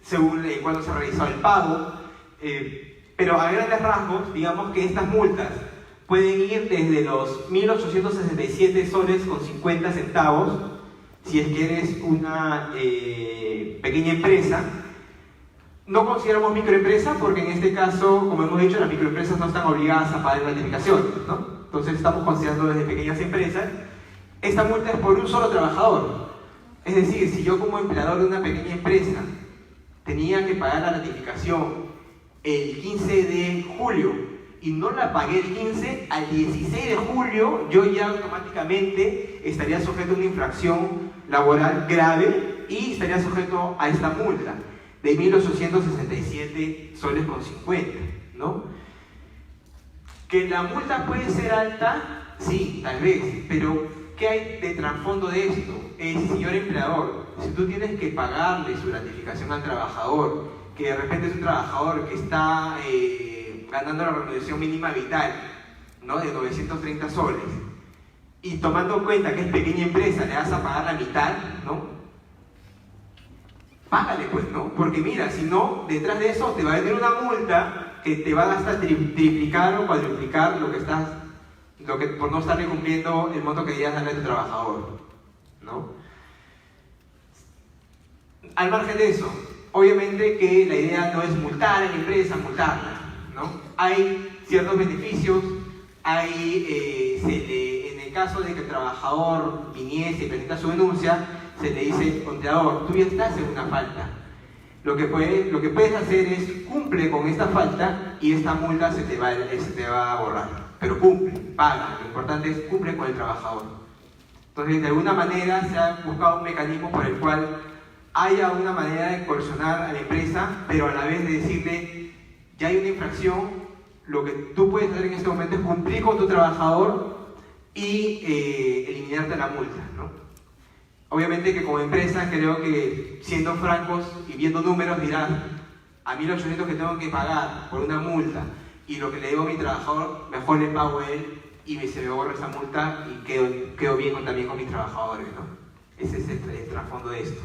Según cuándo se ha realizado el pago, pero a grandes rasgos, digamos que estas multas pueden ir desde los 1.867 soles con 50 centavos, si es que eres una pequeña empresa. No consideramos microempresa porque en este caso, como hemos dicho, las microempresas no están obligadas a pagar gratificación, ¿no? Entonces estamos considerando desde pequeñas empresas. Esta multa es por un solo trabajador. Es decir, si yo como empleador de una pequeña empresa tenía que pagar la gratificación el 15 de julio y no la pagué el 15, al 16 de julio yo ya automáticamente estaría sujeto a una infracción laboral grave y estaría sujeto a esta multa de 1.867 soles con 50, ¿no? Que la multa puede ser alta, sí, tal vez, pero ¿qué hay de trasfondo de esto? Señor empleador, si tú tienes que pagarle su gratificación al trabajador, que de repente es un trabajador que está ganando la remuneración mínima vital, ¿no? De 930 soles, y tomando en cuenta que es pequeña empresa, le vas a pagar la mitad, ¿no? Págale pues, ¿no? Porque mira, si no, detrás de eso te va a venir una multa que te va a hasta triplicar o cuadruplicar por no estarle cumpliendo el monto que debías darle a tu trabajador, ¿no? Al margen de eso, obviamente que la idea no es multar a la empresa, multarla, ¿no? Hay ciertos beneficios, en el caso de que el trabajador viniese y presenta su denuncia, se le dice, empleador, tú ya estás en una falta. Lo que puedes hacer es cumple con esta falta y esta multa se te va a borrar. Pero cumple, paga. Lo importante es cumple con el trabajador. Entonces, de alguna manera se ha buscado un mecanismo por el cual haya una manera de coercionar a la empresa, pero a la vez de decirle, ya hay una infracción, lo que tú puedes hacer en este momento es cumplir con tu trabajador y eliminarte la multa, ¿no? Obviamente que como empresa creo que, siendo francos y viendo números, dirán, a 1.800 que tengo que pagar por una multa y lo que le debo a mi trabajador, mejor le pago a él y se me borra esa multa y quedo bien también con mis trabajadores, ¿no? Ese es el trasfondo de esto.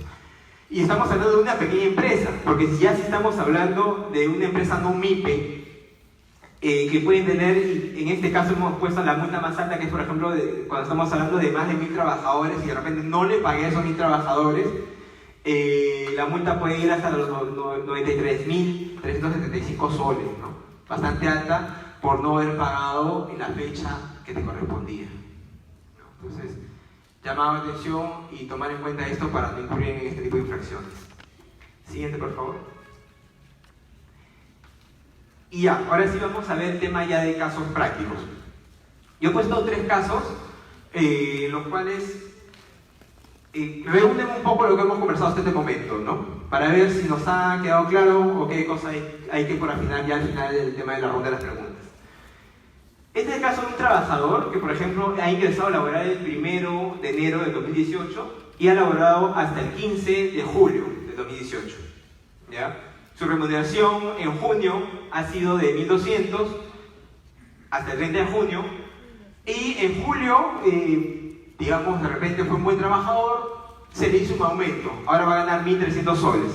Y estamos hablando de una pequeña empresa, porque si estamos hablando de una empresa no MIPE, que pueden tener, en este caso hemos puesto la multa más alta, que es por ejemplo cuando estamos hablando de más de 1.000 trabajadores y de repente no le pagué a esos 1.000 trabajadores, la multa puede ir hasta los 93.375 soles, ¿no? Bastante alta por no haber pagado en la fecha que te correspondía, ¿no? Entonces, llamado la atención y tomar en cuenta esto para no incurrir en este tipo de infracciones. Siguiente, por favor. Y ya, ahora sí vamos a ver el tema ya de casos prácticos. Yo he puesto 3 casos, los cuales reúnen un poco lo que hemos conversado hasta este momento, ¿no? Para ver si nos ha quedado claro o qué cosa hay que por afinar ya al final del tema de la ronda de las preguntas. Este es el caso de un trabajador que, por ejemplo, ha ingresado a laborar el 1 de enero de 2018 y ha laborado hasta el 15 de julio de 2018. ¿Ya? Su remuneración en junio ha sido de 1.200 hasta el 30 de junio y en julio, digamos, de repente fue un buen trabajador, se le hizo un aumento, ahora va a ganar 1.300 soles.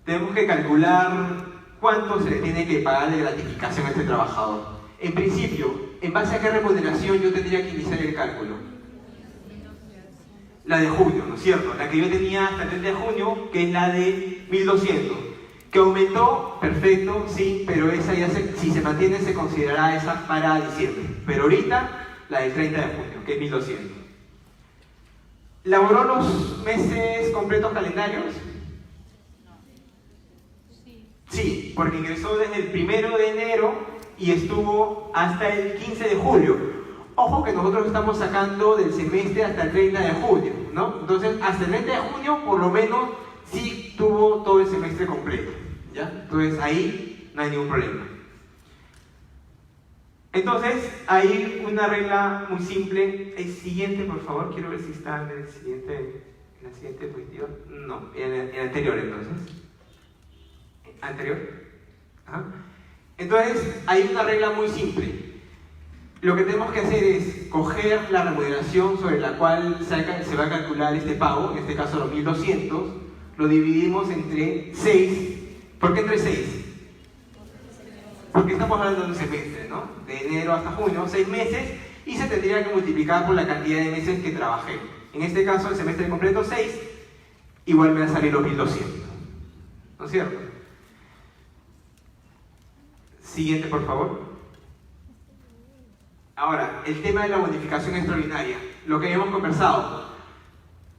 Tenemos que calcular cuánto se le tiene que pagar de gratificación a este trabajador. En principio, ¿en base a qué remuneración yo tendría que iniciar el cálculo? La de junio, ¿no es cierto? La que yo tenía hasta el 30 de junio, que es la de 1.200. ¿Que aumentó? Perfecto, sí, pero esa ya si se mantiene se considerará esa para diciembre. Pero ahorita, la del 30 de junio, que es 1.200. ¿Laboró los meses completos calendarios? Sí, porque ingresó desde el 1 de enero y estuvo hasta el 15 de julio. Ojo que nosotros estamos sacando del semestre hasta el 30 de junio, ¿no? Entonces, hasta el 30 de junio, por lo menos, sí tuvo todo el semestre completo, ¿ya? Entonces, ahí no hay ningún problema. Entonces, hay una regla muy simple. El siguiente, por favor, quiero ver si está en la siguiente diapositiva. No, en el anterior, entonces. ¿Anterior? Ajá. Entonces, hay una regla muy simple. Lo que tenemos que hacer es coger la remuneración sobre la cual se va a calcular este pago, en este caso los 1.200, lo dividimos entre 6. ¿Por qué entre 6? Porque estamos hablando de un semestre, ¿no? De enero hasta junio, 6 meses, y se tendría que multiplicar por la cantidad de meses que trabajé. En este caso, el semestre completo 6, igual me va a salir los 1.200. ¿No es cierto? Siguiente, por favor. Ahora, el tema de la bonificación extraordinaria, lo que habíamos conversado.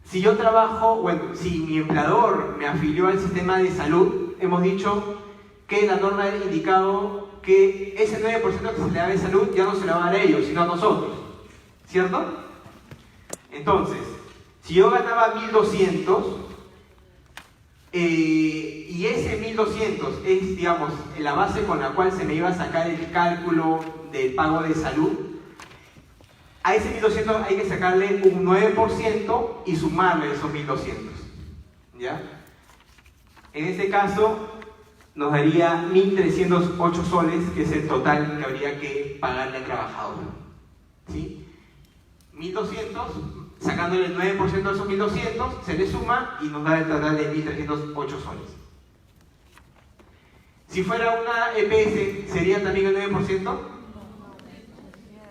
Si yo trabajo, bueno, si mi empleador me afilió al sistema de salud, hemos dicho que la norma ha indicado que ese 9% que se le da de salud ya no se le va a dar a ellos, sino a nosotros, ¿cierto? Entonces, si yo ganaba 1.200, y ese 1.200 es, digamos, la base con la cual se me iba a sacar el cálculo del pago de salud, a ese 1.200 hay que sacarle un 9% y sumarle esos 1.200, ¿ya? En este caso nos daría 1.308 soles, que es el total que habría que pagarle al trabajador, ¿sí? 1.200, sacándole el 9% de esos 1.200, se le suma y nos da el total de 1.308 soles. Si fuera una EPS, ¿sería también el 9%?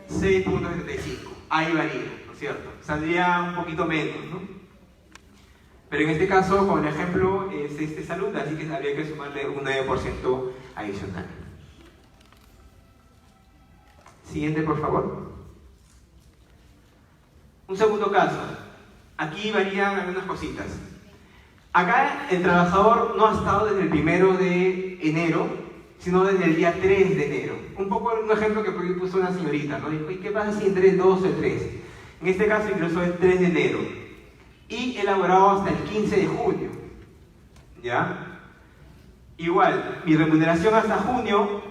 6.75. Ahí varía, ¿no es cierto? Saldría un poquito menos, ¿no? Pero en este caso, con el ejemplo, es este salud, así que habría que sumarle un 9% adicional. Siguiente, por favor. Un segundo caso. Aquí varían algunas cositas. Acá el trabajador no ha estado desde el 1 de enero, sino desde el día 3 de enero. Un poco un ejemplo que puso una señorita, ¿no? Dijo, ¿y qué pasa si entre el 2 o el 3? En este caso ingresó el 3 de enero y elaborado hasta el 15 de junio. ¿Ya? Igual, mi remuneración hasta junio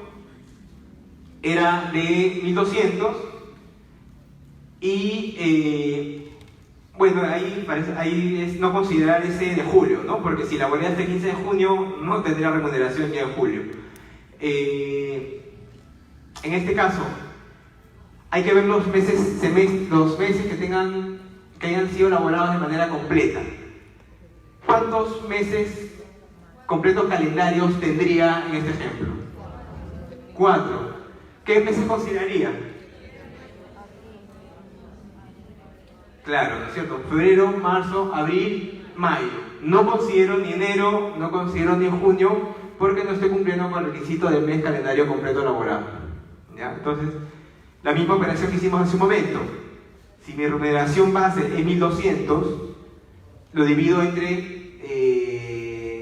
era de 1.200 y bueno, ahí es no considerar ese de julio, ¿no? Porque si laboré hasta el 15 de junio no tendría remuneración ya en julio. En este caso, hay que ver los meses que hayan sido elaborados de manera completa. ¿Cuántos meses completos calendarios tendría en este ejemplo? 4. ¿Qué meses consideraría? Claro, ¿no es cierto? Febrero, marzo, abril, mayo. No considero ni enero, no considero ni junio, porque no estoy cumpliendo con el requisito del mes calendario completo elaborado. ¿Ya? Entonces, la misma operación que hicimos hace un momento. Si mi remuneración base es 1.200, lo divido entre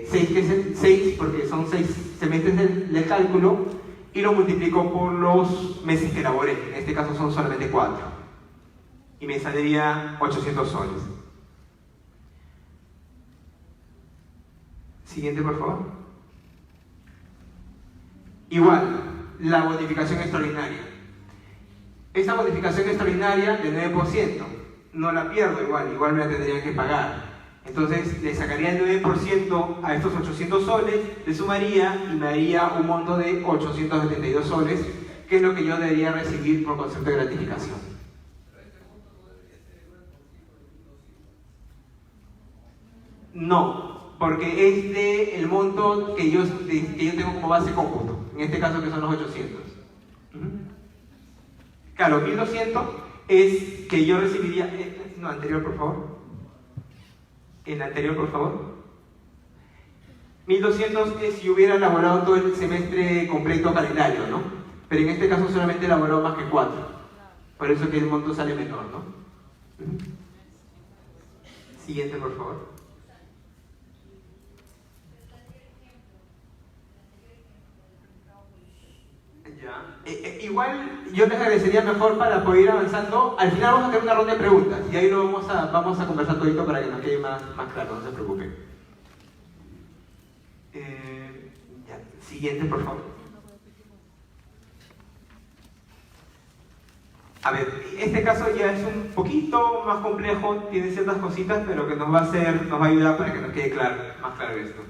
6, porque son 6 semestres del cálculo, y lo multiplico por los meses que laboré. En este caso son solamente 4. Y me saldría 800 soles. Siguiente, por favor. Igual, la bonificación extraordinaria. Esta bonificación extraordinaria del 9%, no la pierdo igual me la tendría que pagar. Entonces le sacaría el 9% a estos 800 soles, le sumaría y me daría un monto de 872 soles, que es lo que yo debería recibir por concepto de gratificación. No, porque es del monto que yo tengo como base cómputo, en este caso que son los 800. Claro, 1200 es que yo recibiría... No, anterior, por favor. El anterior, por favor. 1200 es si hubiera elaborado todo el semestre completo calendario, ¿no? Pero en este caso solamente elaboró más que 4. Por eso que el monto sale menor, ¿no? Siguiente, por favor. Ya. Igual yo les agradecería mejor para poder ir avanzando. Al final vamos a tener una ronda de preguntas y ahí lo vamos a conversar todito para que nos quede más claro, no se preocupen. Ya. Siguiente, por favor. A ver, este caso ya es un poquito más complejo, tiene ciertas cositas, pero que nos va a ayudar para que nos quede más claro esto.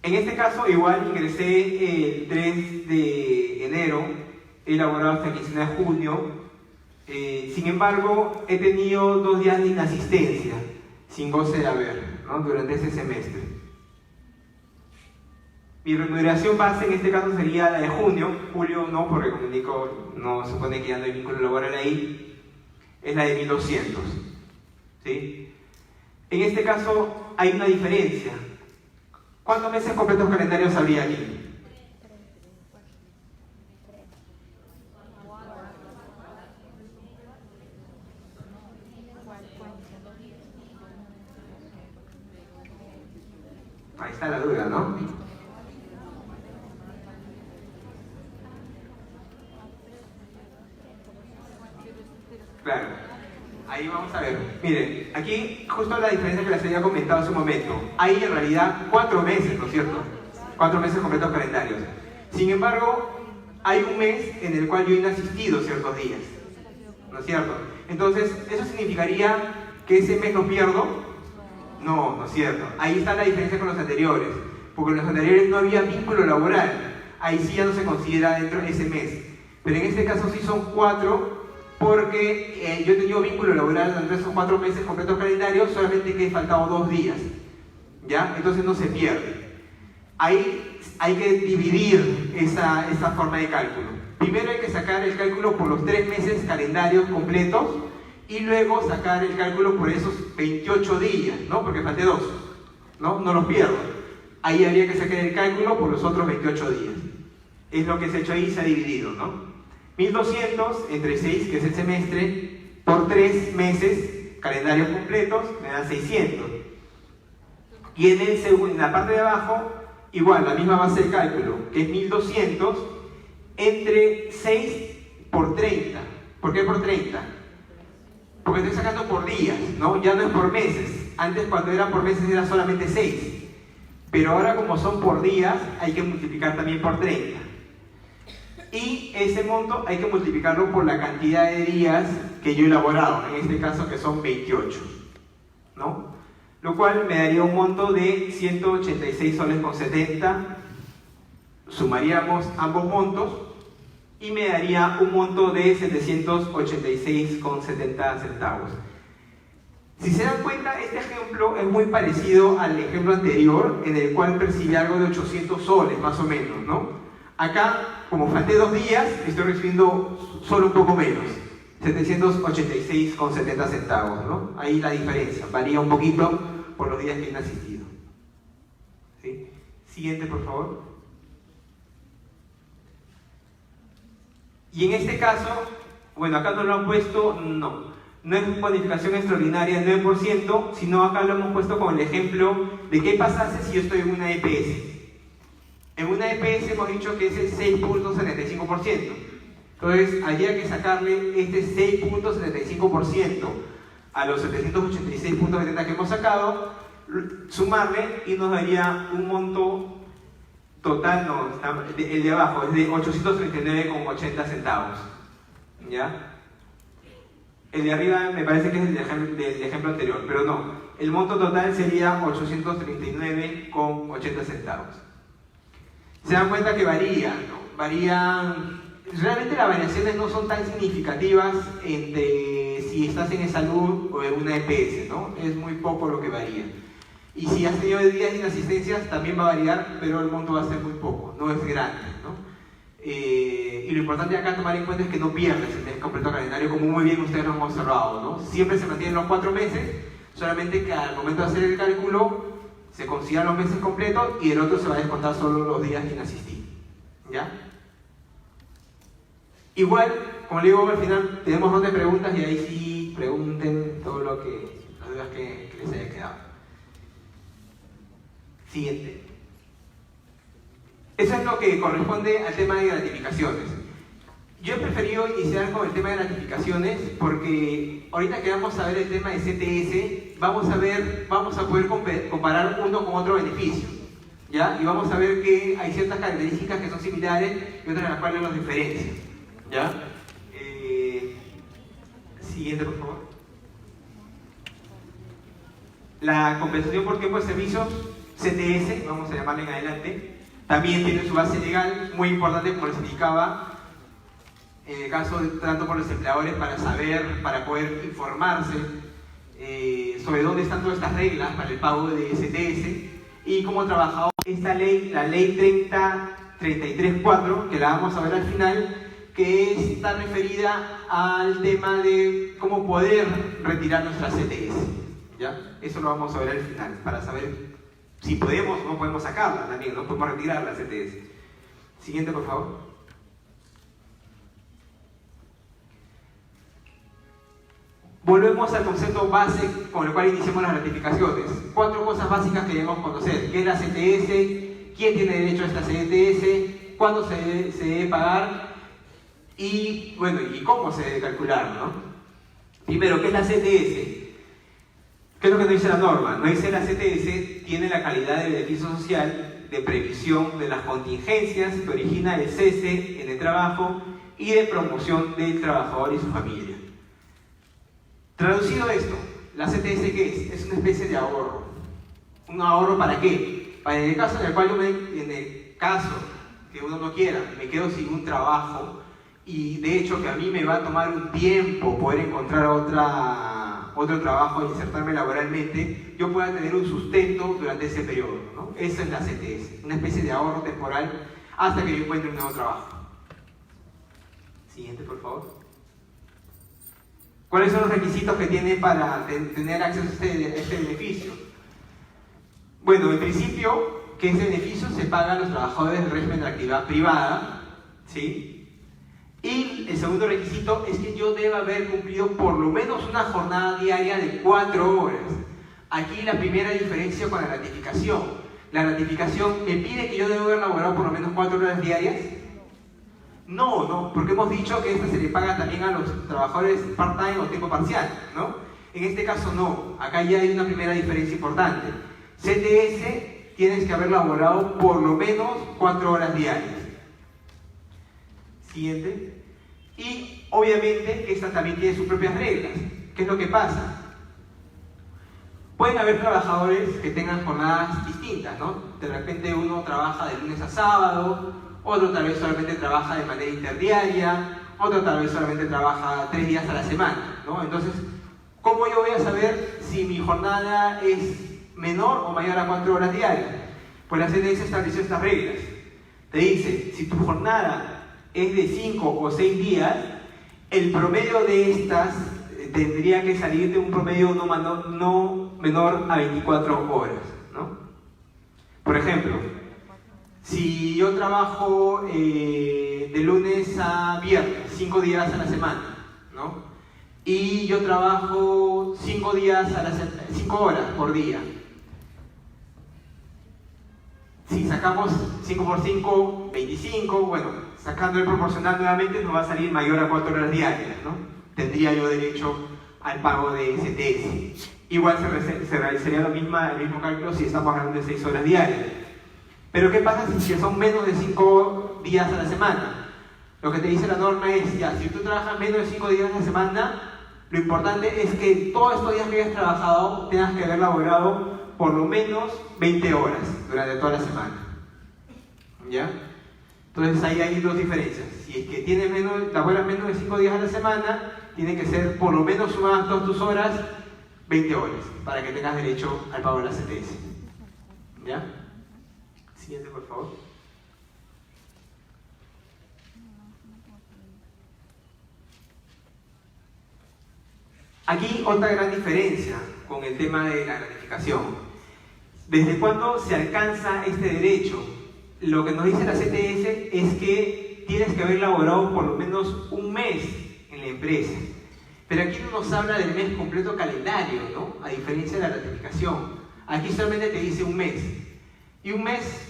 En este caso, igual ingresé el 3 de enero, he elaborado hasta el 15 de junio. Sin embargo, he tenido 2 días de inasistencia, sin goce de haber, ¿no? Durante ese semestre. Mi remuneración base en este caso sería la de junio, julio no, porque como indico, no supone que ya no hay vínculo laboral ahí, es la de 1200. ¿Sí? En este caso hay una diferencia. ¿Cuántos meses completos calendarios habría aquí? Ahí está la duda, ¿no? Claro. Ahí vamos a ver. Miren, aquí justo la diferencia que les había comentado hace un momento. Hay en realidad 4 meses, ¿no es cierto? 4 meses completos calendarios. Sin embargo, hay un mes en el cual yo he inasistido ciertos días, ¿no es cierto? Entonces, ¿eso significaría que ese mes lo pierdo? No, no es cierto. Ahí está la diferencia con los anteriores. Porque en los anteriores no había vínculo laboral. Ahí sí ya no se considera dentro de ese mes. Pero en este caso sí son 4, porque yo he tenido vínculo laboral durante esos 4 meses completos calendarios, solamente que he faltado 2 días, ¿ya? Entonces no se pierde. Ahí hay que dividir esa forma de cálculo. Primero hay que sacar el cálculo por los 3 meses calendarios completos y luego sacar el cálculo por esos 28 días, ¿no? Porque falté 2, ¿no? No los pierdo. Ahí habría que sacar el cálculo por los otros 28 días. Es lo que se ha hecho ahí, se ha dividido, ¿no? 1200 entre 6, que es el semestre, por 3 meses, calendarios completos, me da 600. Y en la parte de abajo, igual, la misma base de cálculo, que es 1200, entre 6 por 30. ¿Por qué por 30? Porque estoy sacando por días, ¿no? Ya no es por meses. Antes, cuando era por meses, era solamente 6. Pero ahora, como son por días, hay que multiplicar también por 30. Y ese monto hay que multiplicarlo por la cantidad de días que yo he elaborado, en este caso que son 28, ¿no? Lo cual me daría un monto de 186 soles con 70, sumaríamos ambos montos y me daría un monto de 786 con 70 centavos. Si se dan cuenta, este ejemplo es muy parecido al ejemplo anterior, en el cual percibí algo de 800 soles, más o menos, ¿no? Acá, como falté 2 días, estoy recibiendo solo un poco menos, 786 con 70 centavos, ¿no? Ahí la diferencia, varía un poquito por los días que he asistido. ¿Sí? Siguiente, por favor. Y en este caso, bueno, acá no lo han puesto, no es bonificación extraordinaria del 9%, sino acá lo hemos puesto con el ejemplo de qué pasase si yo estoy en una EPS. En una EPS hemos dicho que es el 6.75%. Entonces, habría que sacarle este 6.75% a los 786.70 que hemos sacado, sumarle y nos daría un monto total, no, el de abajo es de 839,80 centavos. ¿Ya? El de arriba me parece que es el del ejemplo anterior, pero no. El monto total sería 839,80 centavos. Se dan cuenta que varían, ¿no? Realmente las variaciones no son tan significativas entre si estás en salud o en una EPS, ¿no? Es muy poco lo que varía. Y si has tenido días de inasistencias también va a variar, pero el monto va a ser muy poco, no es grande, ¿no? Y lo importante acá tomar en cuenta es que no pierdes el mes completo calendario, como muy bien ustedes lo han observado, ¿no? Siempre se mantienen los 4 meses, solamente que al momento de hacer el cálculo se consideran los meses completos y el otro se va a descontar solo los días de inasistir, ¿ya? Igual, como le digo, al final tenemos un montón de preguntas y ahí sí pregunten todo lo que, las dudas que les haya quedado. Siguiente. Eso es lo que corresponde al tema de gratificaciones. Yo he preferido iniciar con el tema de gratificaciones porque ahorita que vamos a ver el tema de CTS, vamos a poder comparar uno con otro beneficio, ¿ya? Y vamos a ver que hay ciertas características que son similares y otras de las cuales nos diferencian, ¿ya? Siguiente, por favor. La compensación por tiempo de servicios, CTS, vamos a llamarla en adelante, también tiene su base legal, muy importante, como les indicaba, en el caso tanto por los empleadores para poder informarse sobre dónde están todas estas reglas para el pago de CTS y como trabajador. Esta ley, la ley 334, que la vamos a ver al final, que está referida al tema de cómo poder retirar nuestra CTS, ¿ya? Eso lo vamos a ver al final, para saber si podemos o no podemos sacarla también, no podemos retirar la CTS. Siguiente, por favor. Volvemos al concepto base con el cual iniciamos las ratificaciones. 4 cosas básicas que debemos conocer. ¿Qué es la CTS? ¿Quién tiene derecho a esta CTS? ¿Cuándo se debe pagar? Y, bueno, ¿y cómo se debe calcular, no? Primero, ¿qué es la CTS? ¿Qué es lo que nos dice la norma? Nos dice la CTS tiene la calidad de beneficio social de previsión de las contingencias que origina el cese en el trabajo y de promoción del trabajador y su familia. Traducido esto, ¿la CTS qué es? Es una especie de ahorro. ¿Un ahorro para qué? Para en el caso en el cual en el caso que uno no quiera, me quedo sin un trabajo y de hecho que a mí me va a tomar un tiempo poder encontrar otro trabajo e insertarme laboralmente, yo pueda tener un sustento durante ese periodo, ¿no? Esa es la CTS, una especie de ahorro temporal hasta que yo encuentre un nuevo trabajo. Siguiente, por favor. ¿Cuáles son los requisitos que tiene para tener acceso a este beneficio? Bueno, en principio, que ese beneficio se paga a los trabajadores del régimen de actividad privada, ¿sí? Y el segundo requisito es que yo deba haber cumplido por lo menos una jornada diaria de 4 horas. Aquí la primera diferencia con la ratificación. La ratificación me pide que yo debo haber laborado por lo menos 4 horas diarias. No, porque hemos dicho que esta se le paga también a los trabajadores part-time o tiempo parcial, ¿no? En este caso no, acá ya hay una primera diferencia importante. CTS tienes que haber laborado por lo menos 4 horas diarias. Siguiente. Y obviamente esta también tiene sus propias reglas. ¿Qué es lo que pasa? Pueden haber trabajadores que tengan jornadas distintas, ¿no? De repente uno trabaja de lunes a sábado, otro tal vez solamente trabaja de manera interdiaria, otro tal vez solamente trabaja 3 días a la semana, ¿no? Entonces, ¿cómo yo voy a saber si mi jornada es menor o mayor a 4 horas diarias? Pues la CTS estableció estas reglas. Te dice, si tu jornada es de 5 o 6 días, el promedio de estas tendría que salir de un promedio no menor a 24 horas, ¿no? Por ejemplo, si yo trabajo de lunes a viernes, 5 días a la semana, ¿no? Y yo trabajo 5 horas por día. Si sacamos 5 por 5, 25, bueno, sacando el proporcional nuevamente nos va a salir mayor a 4 horas diarias, ¿no? Tendría yo derecho al pago de STS. Igual se realizaría el mismo cálculo si estamos hablando de 6 horas diarias. Pero ¿qué pasa si son menos de 5 días a la semana? Lo que te dice la norma es, ya, si tú trabajas menos de 5 días a la semana, lo importante es que todos estos días que hayas trabajado tengas que haber laborado por lo menos 20 horas durante toda la semana. ¿Ya? Entonces ahí hay dos diferencias. Si es que laboras menos de 5 días a la semana, tiene que ser por lo menos sumadas todas tus horas, 20 horas, para que tengas derecho al pago de la CTS. ¿Ya? Siguiente, por favor. Aquí otra gran diferencia con el tema de la gratificación. ¿Desde cuándo se alcanza este derecho? Lo que nos dice la CTS es que tienes que haber laborado por lo menos un mes en la empresa. Pero aquí no nos habla del mes completo calendario, ¿no? A diferencia de la gratificación. Aquí solamente te dice un mes. Y un mes,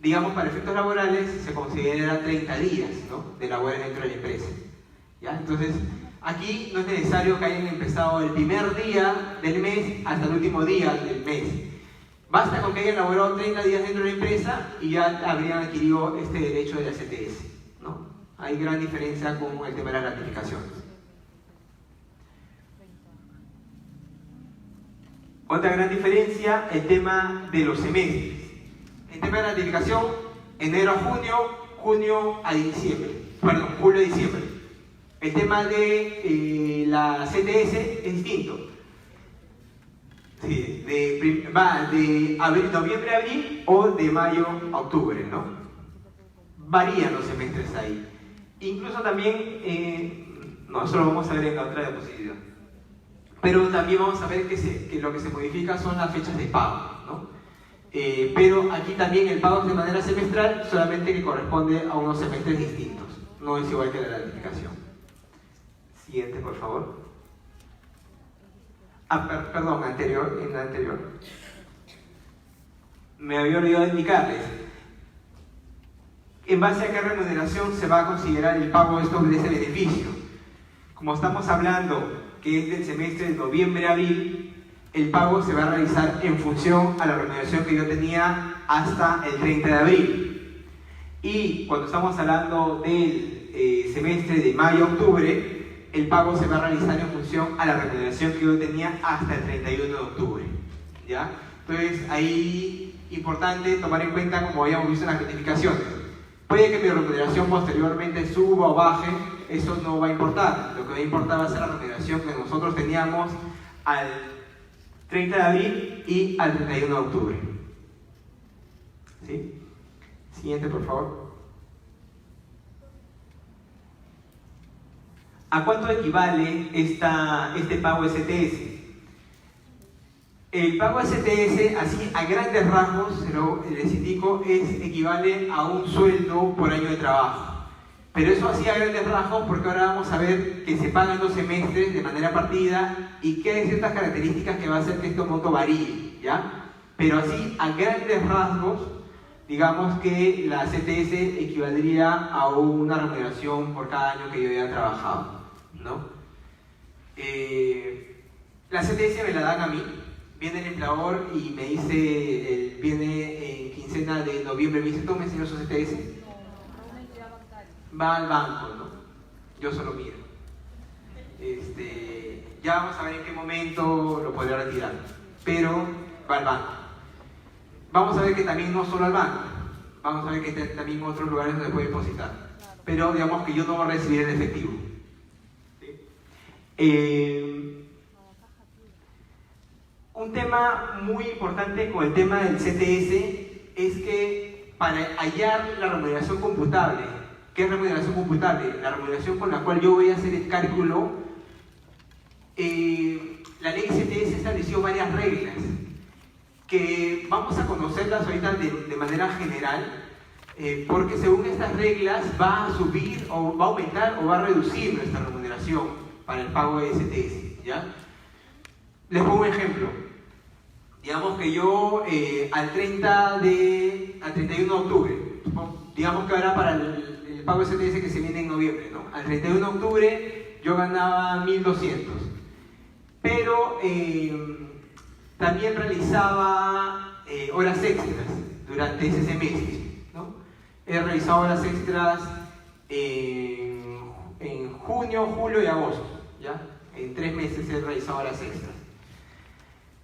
digamos, para efectos laborales, se considera 30 días, ¿no? De labor dentro de la empresa. ¿Ya? Entonces, aquí no es necesario que hayan empezado el primer día del mes hasta el último día del mes. Basta con que hayan laborado 30 días dentro de la empresa y ya habrían adquirido este derecho de la CTS, ¿no? Hay gran diferencia con el tema de la gratificación. Otra gran diferencia, el tema de los semestres. El tema de la gratificación, enero a junio, junio a diciembre, perdón, julio a diciembre. El tema de la CTS es distinto. Sí, va de noviembre a abril o de mayo a octubre, ¿no? Varían los semestres ahí. Incluso también, no, eso lo vamos a ver en la otra diapositiva. Pero también vamos a ver que lo que se modifica son las fechas de pago, ¿no? Pero aquí también el pago es de manera semestral, solamente que corresponde a unos semestres distintos. No es igual que la gratificación. Siguiente, por favor. Perdón, en la anterior. Me había olvidado de indicarles. ¿En base a qué remuneración se va a considerar el pago de ese beneficio? Como estamos hablando que es del semestre de noviembre a abril, el pago se va a realizar en función a la remuneración que yo tenía hasta el 30 de abril. Y cuando estamos hablando del semestre de mayo a octubre, el pago se va a realizar en función a la remuneración que yo tenía hasta el 31 de octubre. ¿Ya? Entonces, ahí importante tomar en cuenta, como habíamos visto en las gratificaciones. Puede que mi remuneración posteriormente suba o baje, eso no va a importar. Lo que va a importar va a ser la remuneración que nosotros teníamos al 30 de abril y al 31 de octubre. ¿Sí? Siguiente, por favor. ¿A cuánto equivale este pago STS? El pago STS, así a grandes rasgos, les indico, equivale a un sueldo por año de trabajo. Pero eso así a grandes rasgos porque ahora vamos a ver que se pagan los semestres de manera partida y que hay ciertas características que va a hacer que este monto varíe, ¿ya? Pero así a grandes rasgos, digamos que la CTS equivaldría a una remuneración por cada año que yo haya trabajado, ¿no? La CTS me la dan a mí. Viene el empleador y me dice, viene en quincena de noviembre, me dice, tome señor su CTS. Va al banco, ¿no? Yo solo miro. Ya vamos a ver en qué momento lo podré retirar, pero va al banco. Vamos a ver que también no solo al banco, vamos a ver que también en otros lugares donde puede depositar, pero digamos que yo no voy a recibir el efectivo. ¿Sí? Un tema muy importante con el tema del CTS es que para hallar la remuneración computable, ¿qué es remuneración computable? La remuneración con la cual yo voy a hacer el cálculo, la ley CTS estableció varias reglas que vamos a conocerlas ahorita de manera general, porque según estas reglas va a subir o va a aumentar o va a reducir nuestra remuneración para el pago de CTS, ¿ya? Les pongo un ejemplo. Digamos que yo al 31 de octubre, digamos que ahora para el pago STS que se viene en noviembre, ¿no? Al 31 de octubre yo ganaba 1.200, pero también realizaba horas extras durante ese semestre, ¿no? He realizado horas extras en junio, julio y agosto, ¿ya? En 3 meses he realizado horas extras.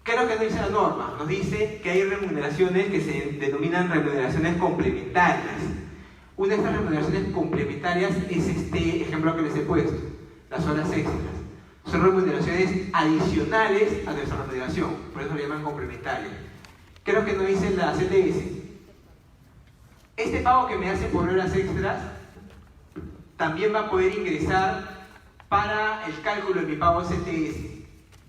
¿Qué es lo que nos dice la norma? Nos dice que hay remuneraciones que se denominan remuneraciones complementarias. Una de estas remuneraciones complementarias es este ejemplo que les he puesto, las horas extras. Son remuneraciones adicionales a nuestra remuneración, por eso le llaman complementarias. ¿Qué es lo que nos dice la CTS? Este pago que me hace por horas extras también va a poder ingresar para el cálculo de mi pago CTS.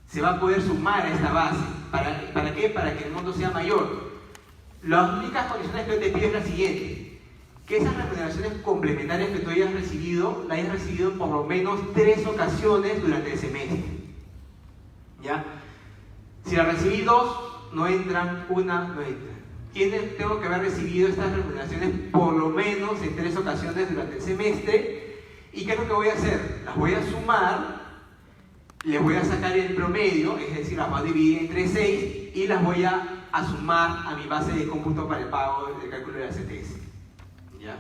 Se va a poder sumar a esta base. ¿Para qué? Para que el monto sea mayor. Las únicas condiciones que yo te pido es la siguiente: que esas remuneraciones complementarias que tú hayas recibido, las hayas recibido en por lo menos 3 ocasiones durante el semestre. ¿Ya? Si las recibí 2, no entran, una no entra. Tengo que haber recibido estas remuneraciones por lo menos en 3 ocasiones durante el semestre. ¿Y qué es lo que voy a hacer? Las voy a sumar, les voy a sacar el promedio, es decir, las voy a dividir entre 6 y las voy a sumar a mi base de cómputo para el pago del cálculo de la CTS. ¿Ya?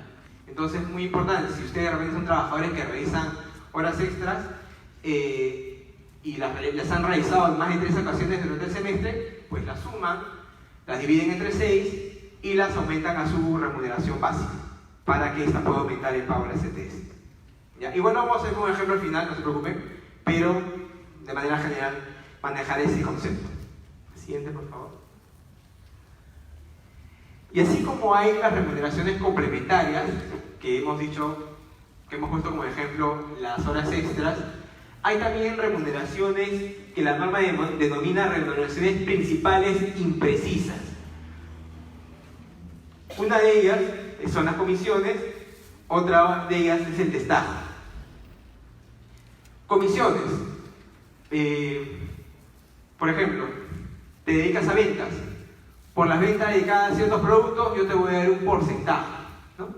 Entonces es muy importante, si ustedes realmente son trabajadores que realizan horas extras y las han realizado en más de 3 ocasiones durante el semestre, pues las suman, las dividen entre 6 y las aumentan a su remuneración básica para que ésta pueda aumentar el pago de la CTS. ¿Ya? Y bueno, vamos a hacer un ejemplo al final, no se preocupen, pero de manera general manejar ese concepto. Siguiente, por favor. Y así como hay las remuneraciones complementarias, que hemos dicho, que hemos puesto como ejemplo las horas extras, hay también remuneraciones que la norma denomina remuneraciones principales imprecisas. Una de ellas son las comisiones, otra de ellas es el destajo. Comisiones. Por ejemplo, te dedicas a ventas. Por las ventas dedicadas a ciertos productos, yo te voy a dar un porcentaje, ¿no?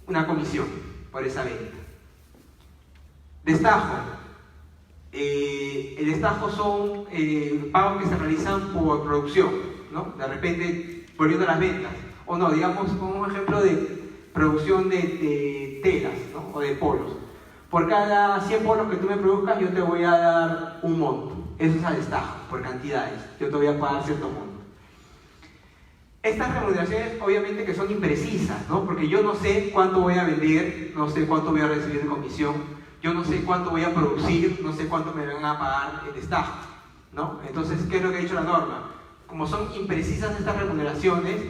Una comisión por esa venta. Destajo. El destajo son pagos que se realizan por producción, ¿no? De repente, volviendo a las ventas. O no, digamos, como un ejemplo de producción de telas, ¿no? O de polos. Por cada 100 polos que tú me produzcas, yo te voy a dar un monto. Eso es a destajo, por cantidades. Yo te voy a pagar cierto monto. Estas remuneraciones, obviamente, que son imprecisas, ¿no? Porque yo no sé cuánto voy a vender, no sé cuánto voy a recibir de comisión, yo no sé cuánto voy a producir, no sé cuánto me van a pagar el destajo, ¿no? Entonces, ¿qué es lo que ha dicho la norma? Como son imprecisas estas remuneraciones,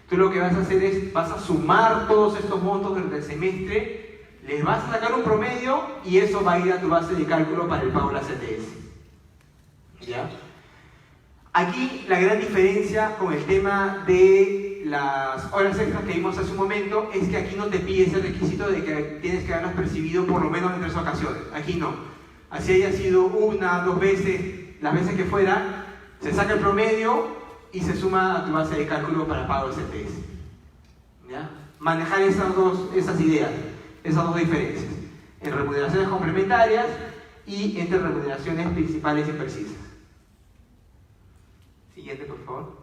tú lo que vas a hacer es, vas a sumar todos estos montos durante el semestre, les vas a sacar un promedio y eso va a ir a tu base de cálculo para el pago de la CTS. ¿Ya? Aquí la gran diferencia con el tema de las horas extras que vimos hace un momento es que aquí no te pide ese requisito de que tienes que haberlas percibido por lo menos en 3 ocasiones. Aquí no. Así haya sido 1, 2 veces, las veces que fuera, se saca el promedio y se suma a tu base de cálculo para el pago del CTS. ¿Ya? Manejar esas ideas, esas dos diferencias, en remuneraciones complementarias y entre remuneraciones principales y precisas. Siguiente, por favor.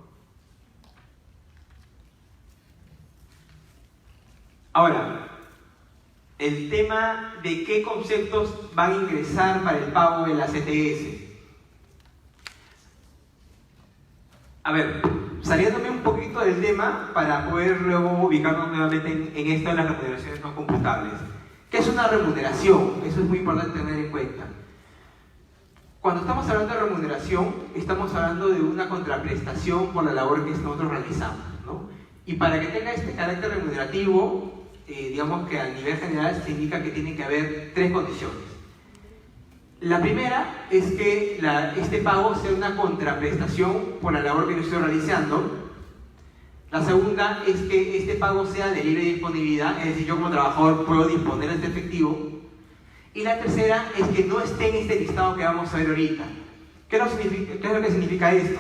Ahora, el tema de qué conceptos van a ingresar para el pago de la CTS. A ver, saliéndome un poquito del tema para poder luego ubicarnos nuevamente en esto de las remuneraciones no computables. ¿Qué es una remuneración? Eso es muy importante tener en cuenta. Cuando estamos hablando de remuneración, estamos hablando de una contraprestación por la labor que nosotros realizamos, ¿no? Y para que tenga este carácter remunerativo, digamos que a nivel general se indica que tiene que haber 3 condiciones. La primera es que este pago sea una contraprestación por la labor que yo estoy realizando. La segunda es que este pago sea de libre disponibilidad, es decir, yo como trabajador puedo disponer de este efectivo. Y la tercera es que no esté en este listado que vamos a ver ahorita. ¿Qué es lo que significa esto?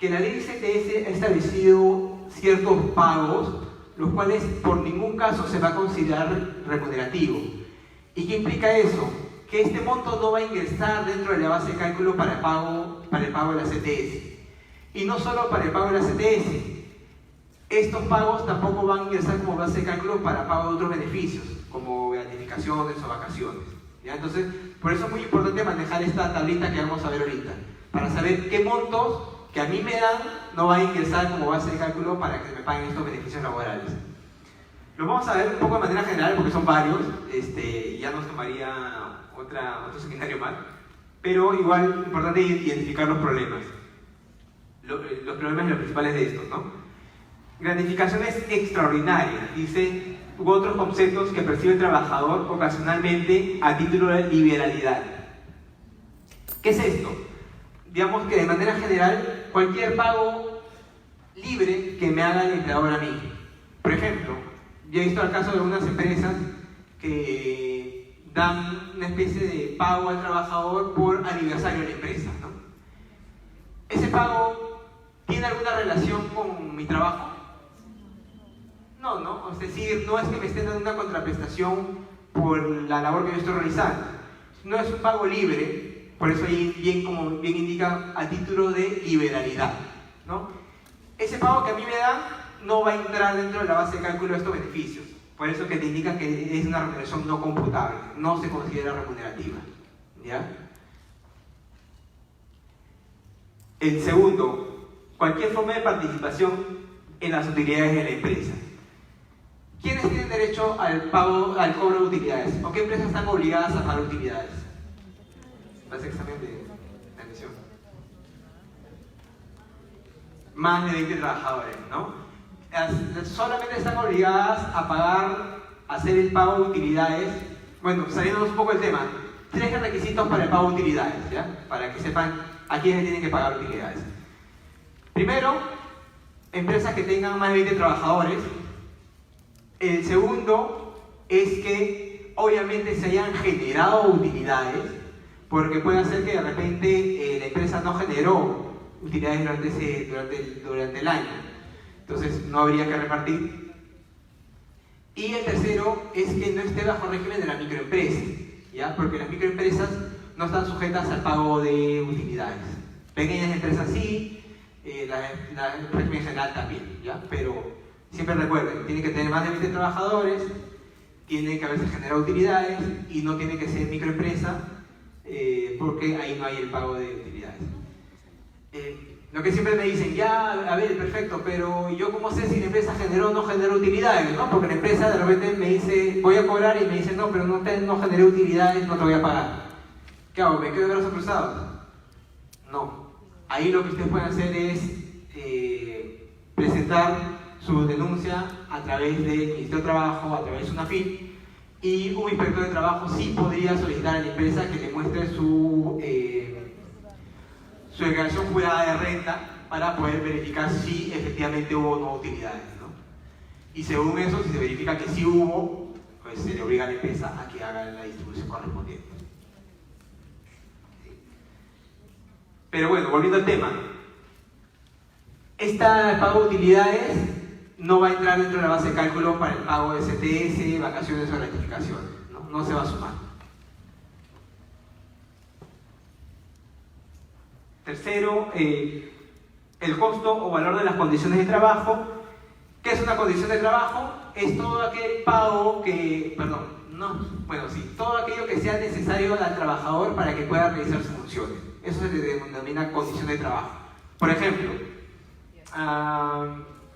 que la ley CTS ha establecido ciertos pagos, los cuales por ningún caso se va a considerar remunerativo. ¿Y qué implica eso? Que este monto no va a ingresar dentro de la base de cálculo para el pago de la CTS. Y no solo para el pago de la CTS, estos pagos tampoco van a ingresar como base de cálculo para pago de otros beneficios, como gratificaciones o vacaciones. ¿Ya? Entonces, por eso es muy importante manejar esta tablita que vamos a ver ahorita, para saber qué montos que a mí me dan no va a ingresar como base de cálculo para que me paguen estos beneficios laborales. Lo vamos a ver un poco de manera general porque son varios, ya nos tomaría otro seminario más, pero igual importante identificar los problemas. Los problemas y los principales de estos, ¿no? Gratificaciones extraordinarias, dice, u otros conceptos que percibe el trabajador ocasionalmente a título de liberalidad. ¿Qué es esto? Digamos que de manera general, cualquier pago libre que me haga el empleador a mí. Por ejemplo, yo he visto el caso de algunas empresas que dan una especie de pago al trabajador por aniversario de la empresa, ¿no? ¿Ese pago tiene alguna relación con mi trabajo? No, ¿no? Es decir, no es que me estén dando una contraprestación por la labor que yo estoy realizando. No es un pago libre, por eso ahí como bien indica, a título de liberalidad, ¿no? Ese pago que a mí me dan no va a entrar dentro de la base de cálculo de estos beneficios. Por eso que te indica que es una remuneración no computable, no se considera remunerativa, ¿ya? El segundo, cualquier forma de participación en las utilidades de la empresa. ¿Quiénes tienen derecho al cobro de utilidades? ¿O qué empresas están obligadas a pagar utilidades? ¿Hace examen de admisión? Más de 20 trabajadores, ¿no? Solamente están obligadas a hacer el pago de utilidades. Bueno, saliéndonos un poco del tema, 3 requisitos para el pago de utilidades, ¿ya? Para que sepan a quiénes tienen que pagar utilidades. Primero, empresas que tengan más de 20 trabajadores. El segundo es que obviamente se hayan generado utilidades, porque puede ser que de repente la empresa no generó utilidades durante el año, entonces no habría que repartir. Y el tercero es que no esté bajo régimen de la microempresa, ¿ya? Porque las microempresas no están sujetas al pago de utilidades. Pequeñas empresas sí, la régimen general también, ¿ya? Pero siempre recuerden, tiene que tener más de 20 trabajadores, tiene que haberse generado utilidades y no tiene que ser microempresa porque ahí no hay el pago de utilidades. Lo que siempre me dicen, ya, a ver, perfecto, pero yo cómo sé si la empresa generó o no generó utilidades, ¿no? Porque la empresa de repente me dice, voy a cobrar y me dice, no, pero no generé utilidades, no te voy a pagar. ¿Qué hago? ¿Me quedo de brazos cruzados? No. Ahí lo que ustedes pueden hacer es presentar su denuncia a través del Ministerio de Trabajo, a través de una FIP, y un inspector de trabajo sí podría solicitar a la empresa que le muestre su declaración jurada de renta para poder verificar si efectivamente hubo o no utilidades, ¿no? Y según eso, si se verifica que sí hubo, pues se le obliga a la empresa a que haga la distribución correspondiente. Pero bueno, volviendo al tema, esta pago de utilidades no va a entrar dentro de la base de cálculo para el pago de CTS, vacaciones o gratificaciones, no se va a sumar. Tercero, el costo o valor de las condiciones de trabajo. ¿Qué es una condición de trabajo? Es todo aquel pago que, todo aquello que sea necesario al trabajador para que pueda realizar sus funciones. Eso se denomina condición de trabajo. Por ejemplo,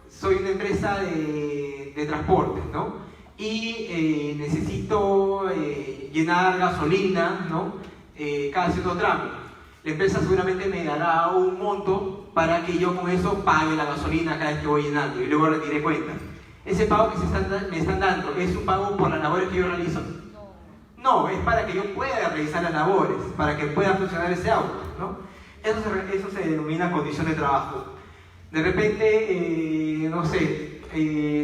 soy una empresa de transporte, ¿no? Y necesito llenar gasolina, ¿no? Cada cierto tramo. La empresa seguramente me dará un monto para que yo con eso pague la gasolina cada vez que voy llenando y luego retire cuentas. ¿Ese pago que me están dando es un pago por las labores que yo realizo? No, es para que yo pueda realizar las labores, para que pueda funcionar ese auto, ¿no? Eso se denomina condición de trabajo. De repente,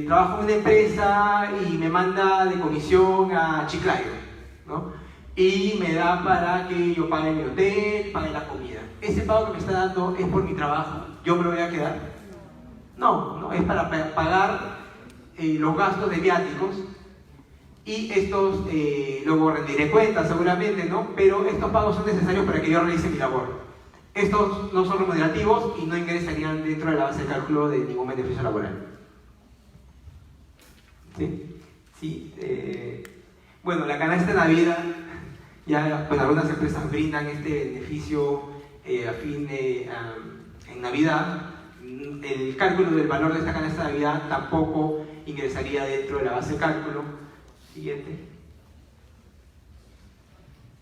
trabajo en una empresa y me manda de comisión a Chiclayo, ¿no? y me da para que yo pague mi hotel, pague la comida. ¿Ese pago que me está dando es por mi trabajo? ¿Yo me lo voy a quedar? No, no, es para pagar los gastos de viáticos, y estos luego rendiré cuentas seguramente, ¿no? Pero estos pagos son necesarios para que yo realice mi labor. Estos no son remunerativos y no ingresarían dentro de la base de cálculo de ningún beneficio laboral. ¿Sí? ¿Sí? Bueno, la canasta de Navidad, ya bueno, algunas empresas brindan este beneficio en Navidad. El cálculo del valor de esta canasta de Navidad tampoco ingresaría dentro de la base de cálculo. Siguiente.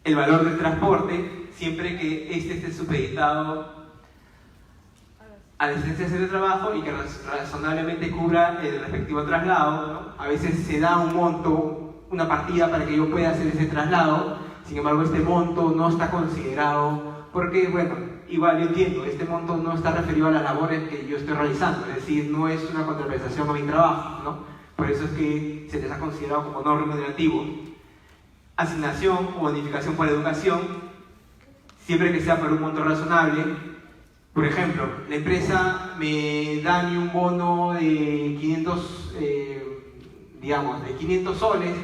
El valor del transporte, siempre que este esté supeditado a la licencia de trabajo y que razonablemente cubra el respectivo traslado, ¿no? A veces se da un monto, una partida para que yo pueda hacer ese traslado, sin embargo este monto no está considerado, porque bueno, igual yo entiendo, este monto no está referido a las labores que yo estoy realizando, es decir, no es una contraprestación a mi trabajo, ¿no? Por eso es que se les ha considerado como no remunerativo. Asignación o bonificación por educación, siempre que sea por un monto razonable. Por ejemplo, la empresa me da un bono de 500, de 500 soles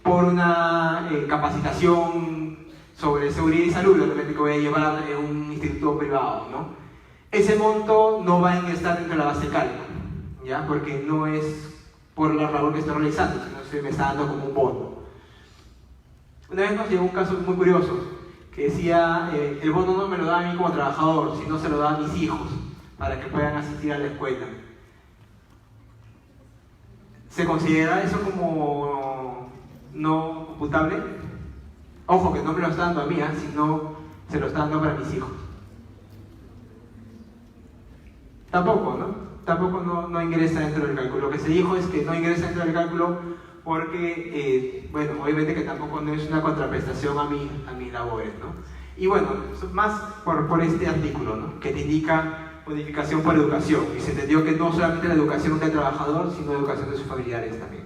por una capacitación sobre seguridad y salud, realmente que voy a llevar en un instituto privado, ¿no? Ese monto no va a ingresar dentro de la base de cálculo, ¿ya? Porque no es por la labor que estoy realizando, sino se me está dando como un bono. Una vez nos llegó un caso muy curioso, que decía, el bono no me lo da a mí como trabajador, sino se lo da a mis hijos, para que puedan asistir a la escuela. ¿Se considera eso como no computable? Ojo, que no me lo está dando a mí, sino se lo está dando para mis hijos. Tampoco, ¿no? Tampoco no ingresa dentro del cálculo. Lo que se dijo es que no ingresa dentro del cálculo porque, bueno, obviamente que tampoco no es una contraprestación a mis labores, ¿no? Y bueno, más por este artículo, ¿no? Que te indica bonificación por educación. Y se entendió que no solamente la educación del trabajador, sino la educación de sus familiares también.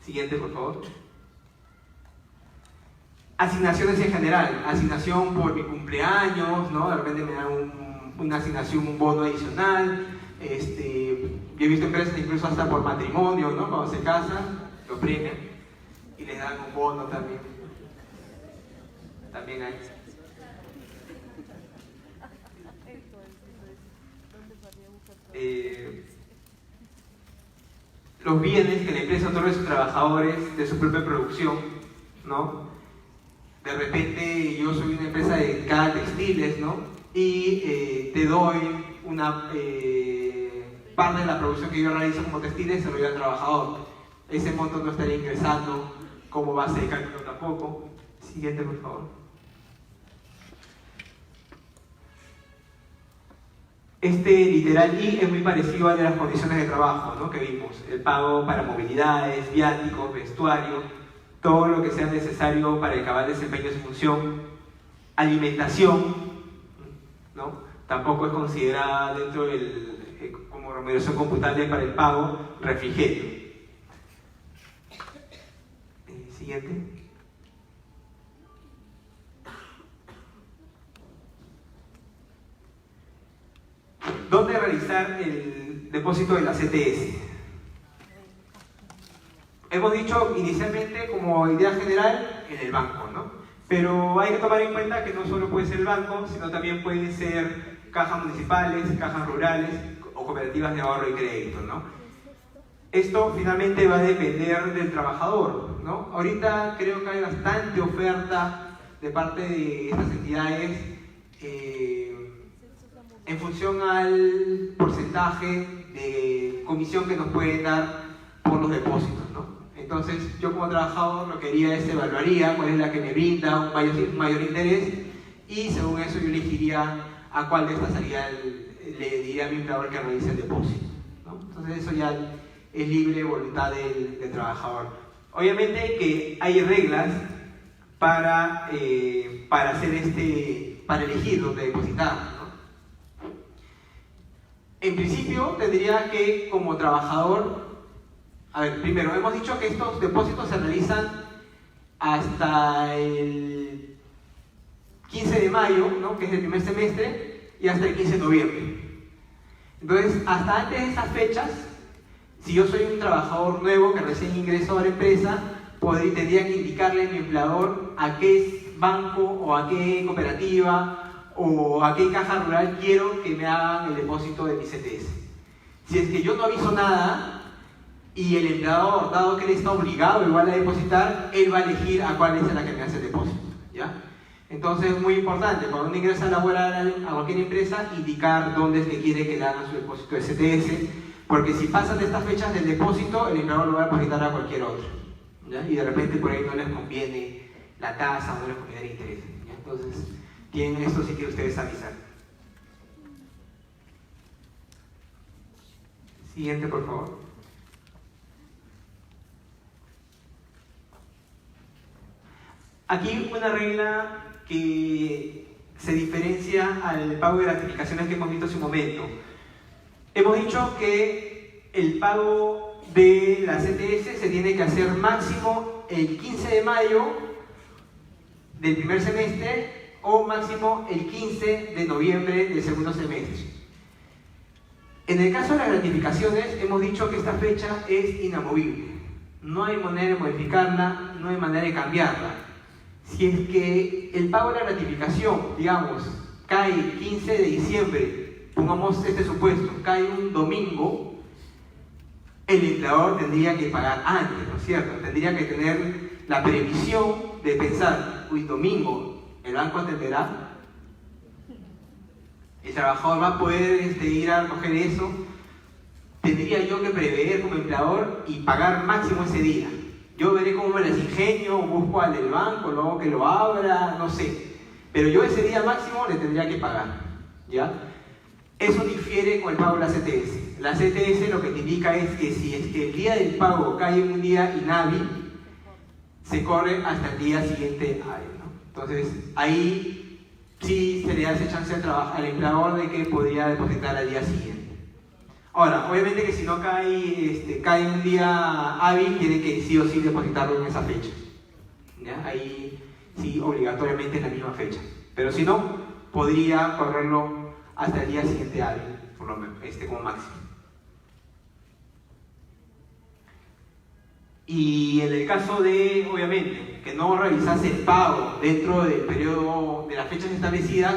Siguiente, por favor. Asignaciones en general. Asignación por mi cumpleaños, ¿no? De repente me dan una asignación, un bono adicional. Yo he visto empresas incluso hasta por matrimonio, ¿no? Cuando se casan, lo premian y les dan un bono también. También hay. Los bienes que la empresa otorga a sus trabajadores de su propia producción, ¿no? De repente yo soy una empresa dedicada a textiles, ¿no? Y te doy una parte de la producción que yo realizo como textiles, se lo doy al trabajador. Ese monto no estaría ingresando como base de cálculo tampoco. Siguiente, por favor. Este literal I es muy parecido al de las condiciones de trabajo, ¿no? Que vimos. El pago para movilidades, viáticos, vestuario, todo lo que sea necesario para el cabal desempeño de su función. Alimentación, ¿no? Tampoco es considerada dentro del como remuneración computable para el pago. Refrigerio. Siguiente. ¿Dónde realizar el depósito de la CTS? Hemos dicho inicialmente como idea general en el banco, ¿no? Pero hay que tomar en cuenta que no solo puede ser el banco, sino también pueden ser cajas municipales, cajas rurales o cooperativas de ahorro y crédito, ¿no? Esto finalmente va a depender del trabajador, ¿no? Ahorita creo que hay bastante oferta de parte de estas entidades en función al porcentaje de comisión que nos pueden dar por los depósitos, ¿no? Entonces, yo como trabajador lo que haría es evaluaría cuál es la que me brinda un mayor interés y según eso yo elegiría a cuál de estas le diría a mi empleador que realice el depósito, ¿no? Entonces eso ya es libre voluntad del trabajador. Obviamente que hay reglas para elegir dónde depositar, ¿no? En principio tendría que, como trabajador, a ver, primero hemos dicho que estos depósitos se realizan hasta el 15 de mayo, ¿no? Que es el primer semestre, y hasta el 15 de noviembre. Entonces, hasta antes de esas fechas, si yo soy un trabajador nuevo que recién ingresó a la empresa, tendría que indicarle a mi empleador a qué banco o a qué cooperativa o a qué caja rural quiero que me hagan el depósito de mi CTS. Si es que yo no aviso nada y el empleador, dado que él está obligado igual a depositar, él va a elegir a cuál es la que me hace el depósito, ¿ya? Entonces es muy importante, cuando uno ingresa a laborar a cualquier empresa, indicar dónde es que quiere que le hagan su depósito de CTS, porque si pasan de estas fechas del depósito, el empleador lo va a depositar a cualquier otro, ¿ya? Y de repente por ahí no les conviene la tasa o no les conviene el interés, ¿ya? Entonces, tienen esto sí que ustedes avisar. Siguiente, por favor. Aquí una regla que se diferencia al pago de gratificaciones que hemos visto hace un momento. Hemos dicho que el pago de la CTS se tiene que hacer máximo el 15 de mayo del primer semestre o máximo el 15 de noviembre del segundo semestre. En el caso de las gratificaciones, hemos dicho que esta fecha es inamovible. No hay manera de modificarla, no hay manera de cambiarla. Si es que el pago de la gratificación, digamos, cae el 15 de diciembre, pongamos este supuesto, cae un domingo, el empleador tendría que pagar antes, ¿no es cierto? Tendría que tener la previsión de pensar, uy, domingo, ¿el banco atenderá? El trabajador va a poder ir a recoger eso. Tendría yo que prever como empleador y pagar máximo ese día. Yo veré cómo me las ingenio, busco al del banco, luego que lo abra, no sé. Pero yo ese día máximo le tendría que pagar, ¿ya? Eso difiere con el pago de la CTS. La CTS lo que te indica es que si es que el día del pago cae en un día inhábil, se corre hasta el día siguiente hábil, ¿no? Entonces, ahí sí se le da esa chance al empleador de que podría depositar al día siguiente. Ahora, obviamente que si no cae un día hábil, tiene que sí o sí depositarlo en esa fecha, ¿ya? Ahí sí, obligatoriamente en la misma fecha. Pero si no, podría correrlo hasta el día siguiente hábil, por lo menos, como máximo. Y en el caso de, obviamente, que no realizase el pago dentro del periodo de las fechas establecidas,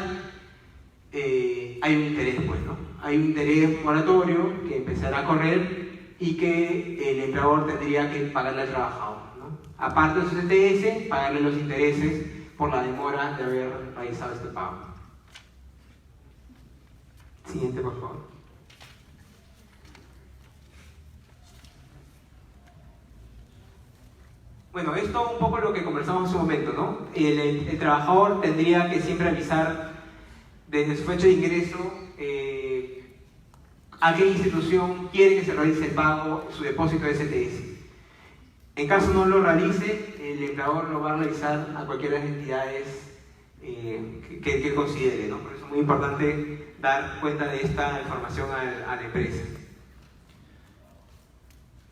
hay un interés, pues, ¿no? Hay un interés moratorio que empezará a correr y que el empleador tendría que pagarle al trabajador, ¿no? Aparte de su CTS, pagarle los intereses por la demora de haber realizado este pago. Siguiente, por favor. Bueno, esto un poco lo que conversamos hace un momento, ¿no? El trabajador tendría que siempre avisar desde su fecha de ingreso a qué institución quiere que se realice el pago, su depósito de CTS. En caso no lo realice, el empleador lo va a realizar a cualquiera de las entidades que considere, ¿no? Por eso es muy importante dar cuenta de esta información a la empresa.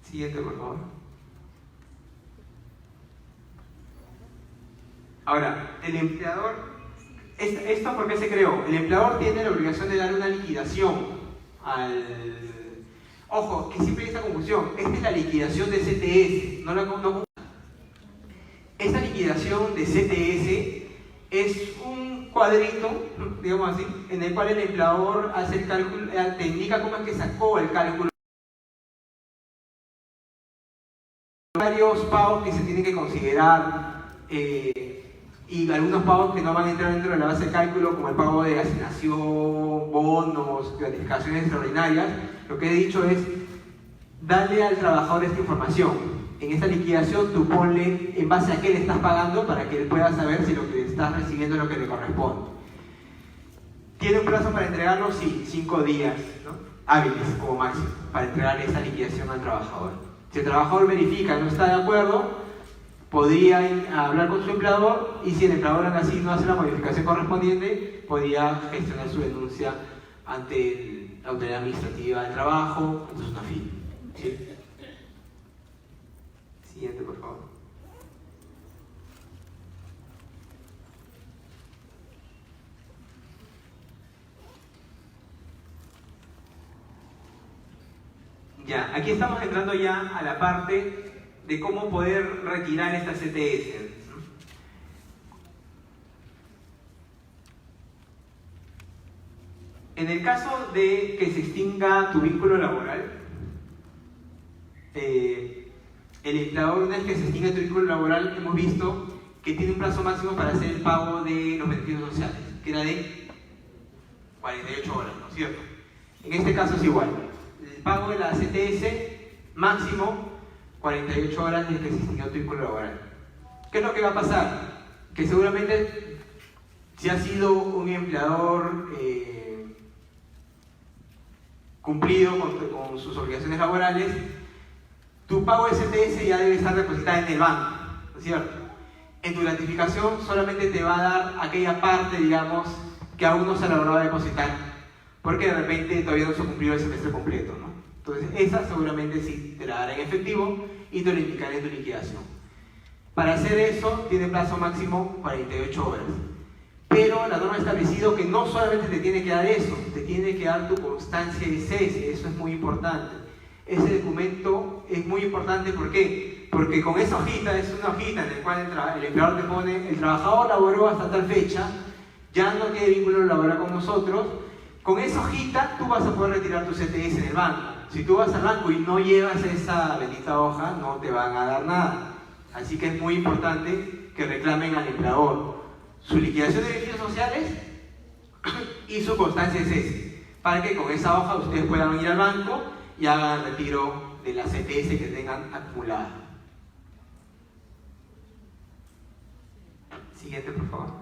Siguiente, por favor. Ahora, el empleador, ¿esto por qué se creó? El empleador tiene la obligación de dar una liquidación al... Ojo, que siempre hay esta confusión. Esta es la liquidación de CTS, no. Esta liquidación de CTS es un cuadrito, digamos así, en el cual el empleador hace el cálculo, te indica cómo es que sacó el cálculo. Varios pagos que se tienen que considerar y algunos pagos que no van a entrar dentro de la base de cálculo, como el pago de asignación, bonos, gratificaciones extraordinarias. Lo que he dicho es darle al trabajador esta información. En esta liquidación tú ponle en base a qué le estás pagando para que él pueda saber si lo que estás recibiendo es lo que le corresponde. ¿Tiene un plazo para entregarlo? Sí, 5 días, ¿no? Hábiles como máximo para entregar esta liquidación al trabajador. Si el trabajador verifica y no está de acuerdo, podría hablar con su empleador y si el empleador aún así no hace la modificación correspondiente, podría gestionar su denuncia ante la autoridad administrativa del trabajo, ante su¿sí? Siguiente, por favor. Ya, aquí estamos entrando ya a la parte de cómo poder retirar esta CTS. En el caso de que se extinga tu vínculo laboral, el empleador, una vez que se extinga tu vínculo laboral, hemos visto que tiene un plazo máximo para hacer el pago de los beneficios sociales, que era de 48 horas, ¿no es cierto? En este caso es igual. El pago de la CTS máximo 48 horas desde que se extinguió tu vínculo laboral. ¿Qué es lo que va a pasar? Que seguramente si has sido un empleador cumplido con sus obligaciones laborales, tu pago de CTS ya debe estar depositada en el banco, ¿no es cierto? En tu gratificación solamente te va a dar aquella parte, digamos, que aún no se ha logrado depositar, porque de repente todavía no se ha cumplido el semestre completo, ¿no? Entonces esa seguramente sí te la dará en efectivo y te lo indicará en tu liquidación. Para hacer eso tiene plazo máximo 48 horas. Pero la norma ha establecido que no solamente te tiene que dar eso, te tiene que dar tu constancia de cese, eso es muy importante. Ese documento es muy importante, ¿por qué? Porque con esa hojita, es una hojita en la cual el empleador te pone, el trabajador laboró hasta tal fecha, ya no tiene vínculo laboral con nosotros, con esa hojita tú vas a poder retirar tu CTS en el banco. Si tú vas al banco y no llevas esa bendita hoja, no te van a dar nada. Así que es muy importante que reclamen al empleador su liquidación de beneficios sociales y su constancia de cese, para que con esa hoja ustedes puedan ir al banco y hagan el retiro de la CTS que tengan acumulada. Siguiente, por favor.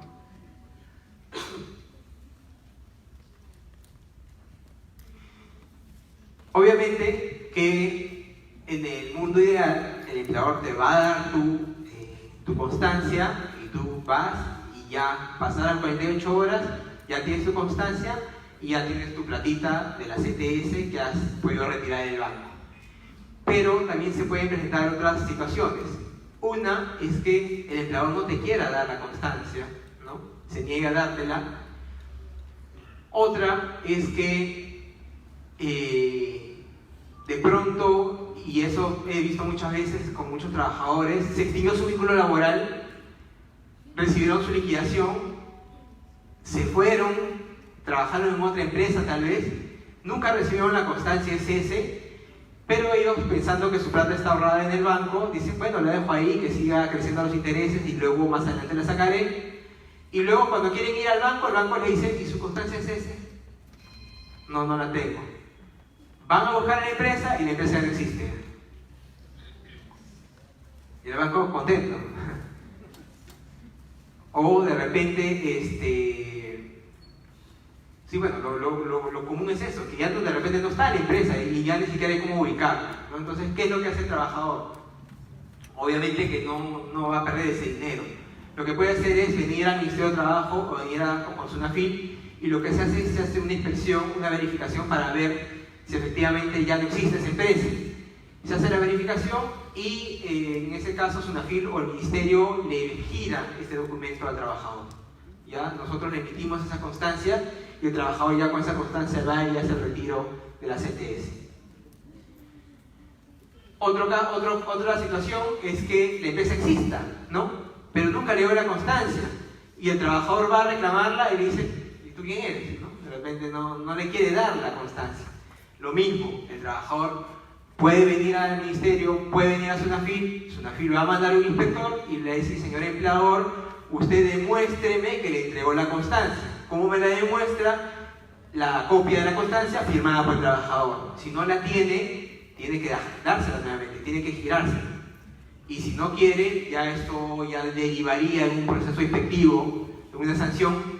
Obviamente que en el mundo ideal el empleador te va a dar tu constancia y tú vas y ya pasadas 48 horas ya tienes tu constancia y ya tienes tu platita de la CTS que has podido retirar del banco. Pero también se pueden presentar otras situaciones. Una es que el empleador no te quiera dar la constancia, ¿no? Se niega a dártela. Otra es que de pronto, y eso he visto muchas veces con muchos trabajadores, se extinguió su vínculo laboral, recibieron su liquidación, se fueron, trabajaron en otra empresa tal vez, nunca recibieron la constancia de cese, pero ellos pensando que su plata está ahorrada en el banco, dicen, bueno, la dejo ahí, que siga creciendo los intereses y luego más adelante la sacaré. Y luego cuando quieren ir al banco, el banco le dice, ¿y su constancia de cese? No, no la tengo. Van a buscar a la empresa y la empresa no existe. Y el banco contento. O de repente, sí, bueno, lo común es eso, que ya de repente no está la empresa y ya ni siquiera hay cómo ubicarla, ¿no? Entonces, ¿qué es lo que hace el trabajador? Obviamente que no va a perder ese dinero. Lo que puede hacer es venir al Ministerio de Trabajo o venir con SUNAFIL, y lo que se hace es se hace una inspección, una verificación para ver si efectivamente ya no existe esa empresa. Se hace la verificación y en ese caso SUNAFIL o el Ministerio le gira este documento al trabajador. ¿Ya? Nosotros le emitimos esa constancia y el trabajador ya con esa constancia va y hace el retiro de la CTS. Otra situación es que la empresa exista, ¿no? Pero nunca le dio la constancia y el trabajador va a reclamarla y le dice, ¿y tú quién eres? ¿No? De repente no le quiere dar la constancia. Lo mismo, el trabajador puede venir al ministerio, puede venir a SUNAFIL va a mandar un inspector y le dice, señor empleador, usted demuéstreme que le entregó la constancia. ¿Cómo me la demuestra? La copia de la constancia firmada por el trabajador. Si no la tiene, tiene que dársela nuevamente, tiene que girársela. Y si no quiere, ya esto ya derivaría en un proceso inspectivo, en una sanción.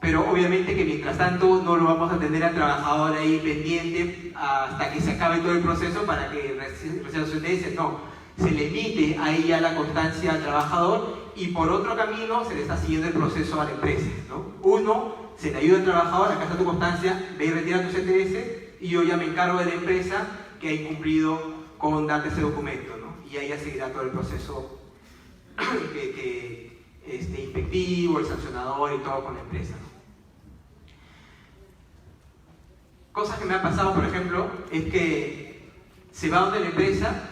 Pero obviamente que mientras tanto no lo vamos a tener al trabajador ahí pendiente hasta que se acabe todo el proceso para que reciba su CTS. No, se le emite ahí ya la constancia al trabajador y por otro camino se le está siguiendo el proceso a la empresa, ¿no? Uno, se le ayuda al trabajador, acá está tu constancia, ve y retira tu CTS y yo ya me encargo de la empresa que ha incumplido con darte ese documento, ¿no? Y ahí ya seguirá todo el proceso inspectivo, el sancionador y todo con la empresa, ¿no? Cosas que me han pasado, por ejemplo, es que se va donde la empresa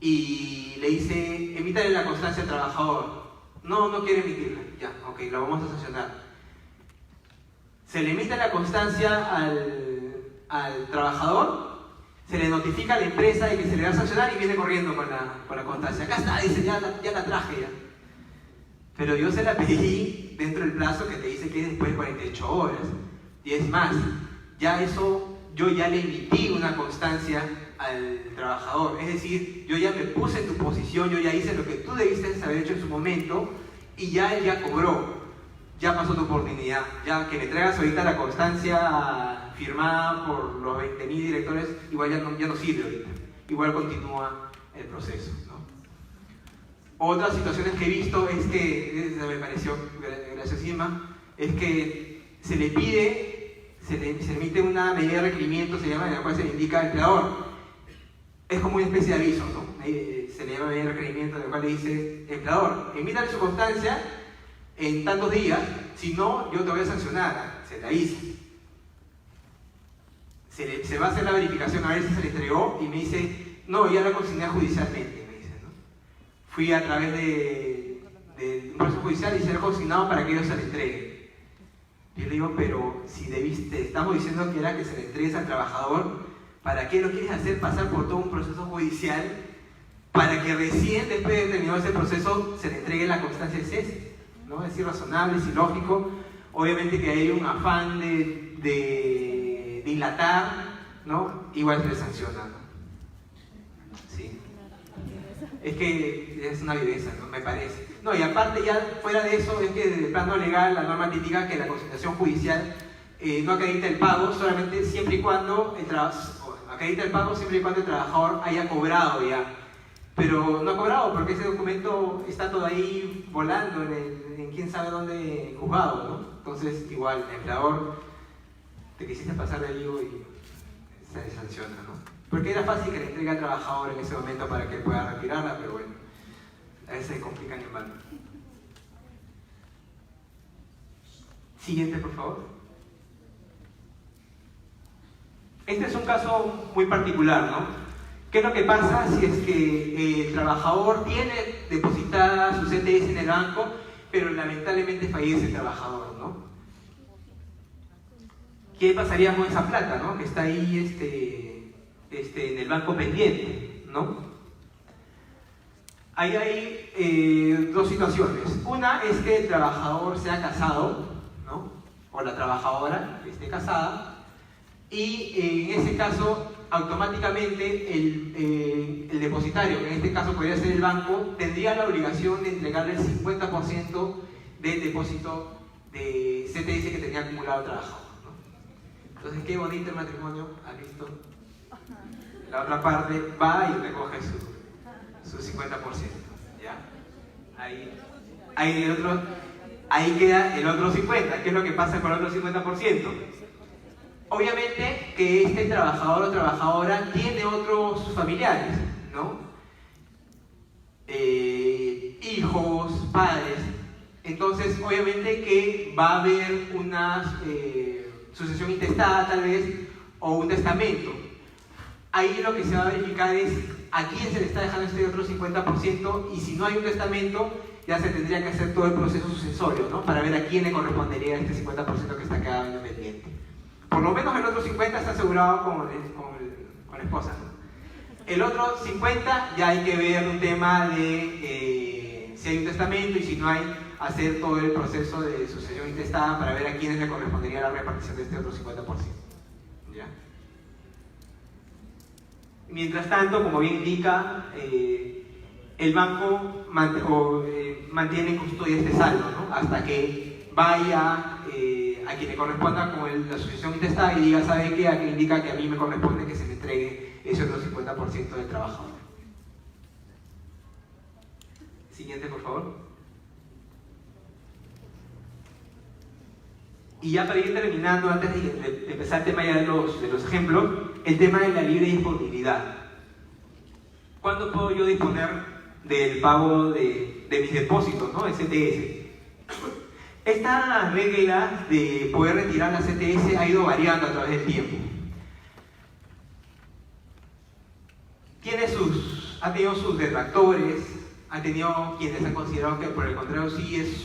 y le dice, emítale la constancia al trabajador. No, no quiere emitirla. Ya, ok, lo vamos a sancionar. Se le emite la constancia al trabajador, se le notifica a la empresa de que se le va a sancionar y viene corriendo con la constancia. Acá está, dice, ya la traje ya. Pero yo se la pedí dentro del plazo que te dice que es después de 48 horas. Y es más, ya eso, yo ya le emití una constancia al trabajador. Es decir, yo ya me puse en tu posición, yo ya hice lo que tú debiste haber hecho en su momento y ya él ya cobró. Ya pasó tu oportunidad. Ya que le traigas ahorita la constancia firmada por los 20.000 directores, igual ya no sirve ahorita. Igual continúa el proceso, ¿no? Otras situaciones que he visto es que, me pareció graciosísima, es que se le pide, se le emite una medida de requerimiento, se llama, en la cual se le indica al empleador. Es como una especie de aviso, ¿no? Se le llama medida de requerimiento, en la cual le dice, empleador, emítale su constancia en tantos días, si no, yo te voy a sancionar. Se la hice. Se va a hacer la verificación a ver si se le entregó y me dice, no, ya la consigné judicialmente, me dice, ¿no? Fui a través de un proceso judicial y se ha consignado para que ellos se le entreguen. Yo le digo, pero si estamos diciendo que era que se le entregues al trabajador, ¿para qué lo quieres hacer pasar por todo un proceso judicial para que recién después de terminado ese proceso se le entregue la constancia de cese? ¿No? Es irrazonable, es ilógico. Obviamente que hay un afán de dilatar, ¿no? Igual se le sanciona, ¿no? Sí. Es que es una viveza, ¿no? Me parece. No, y aparte ya fuera de eso, es que desde el plano legal la norma indica que la consignación judicial no acredita el pago solamente siempre y cuando acredita el pago siempre y cuando el trabajador haya cobrado ya. Pero no ha cobrado porque ese documento está todo ahí volando en quién sabe dónde juzgado, ¿no? Entonces, igual, el empleador te quisiste pasar de vivo y se le sanciona, ¿no? Porque era fácil que le entregue al trabajador en ese momento para que pueda retirarla, pero bueno, a veces se complican en vano. Siguiente, por favor. Este es un caso muy particular, ¿no? ¿Qué es lo que pasa si es que el trabajador tiene depositada su CTS en el banco, pero lamentablemente fallece el trabajador, ¿no? ¿Qué pasaría con esa plata, ¿no? Que está ahí en el banco pendiente, ¿no? Ahí hay dos situaciones. Una es que el trabajador sea casado, ¿no? O la trabajadora que esté casada, y en ese caso automáticamente el depositario, que en este caso podría ser el banco, tendría la obligación de entregarle el 50% del depósito de CTS que tenía acumulado el trabajador, ¿no? Entonces, qué bonito el matrimonio, ¿has visto? La otra parte va y recoge su 50%, ¿ya? Ahí queda el otro 50%. ¿Qué es lo que pasa con el otro 50%? Obviamente que este trabajador o trabajadora tiene otros familiares, ¿no? Hijos, padres. Entonces, obviamente que va a haber una sucesión intestada, tal vez, o un testamento. Ahí lo que se va a verificar es a quién se le está dejando este otro 50%, y si no hay un testamento, ya se tendría que hacer todo el proceso sucesorio, ¿no? Para ver a quién le correspondería este 50% que está quedando pendiente. Por lo menos el otro 50% está asegurado con la esposa, ¿no? El otro 50% ya hay que ver un tema de si hay un testamento, y si no hay, hacer todo el proceso de sucesión intestada para ver a quiénes le correspondería la repartición de este otro 50%. ¿Ya? Mientras tanto, como bien indica, el banco mantiene en custodia este saldo, ¿no? Hasta que vaya a quien le corresponda con la sucesión intestada y diga, ¿sabe qué? Aquí indica que a mí me corresponde que se me entregue ese otro 50% del trabajador. Siguiente, por favor. Y ya para ir terminando, antes de empezar el tema ya de los ejemplos, el tema de la libre disponibilidad. ¿Cuándo puedo yo disponer del pago de mis depósitos, ¿no? El CTS. Esta regla de poder retirar la CTS ha ido variando a través del tiempo. ha tenido sus detractores, ha tenido quienes han considerado que por el contrario sí es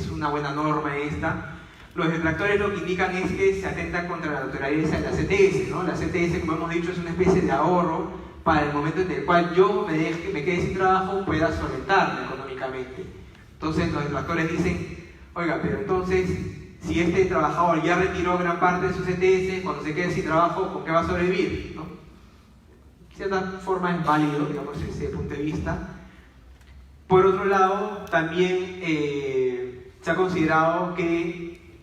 una buena norma esta. Los detractores lo que indican es que se atenta contra la naturaleza de la CTS, ¿no? La CTS, como hemos dicho, es una especie de ahorro para el momento en el cual yo me quede sin trabajo, pueda solventarme económicamente. Entonces los detractores dicen, oiga, pero entonces, si este trabajador ya retiró gran parte de su CTS, cuando se quede sin trabajo, ¿con qué va a sobrevivir? ¿No? De cierta forma es válido, digamos, desde ese punto de vista. Por otro lado, también se ha considerado que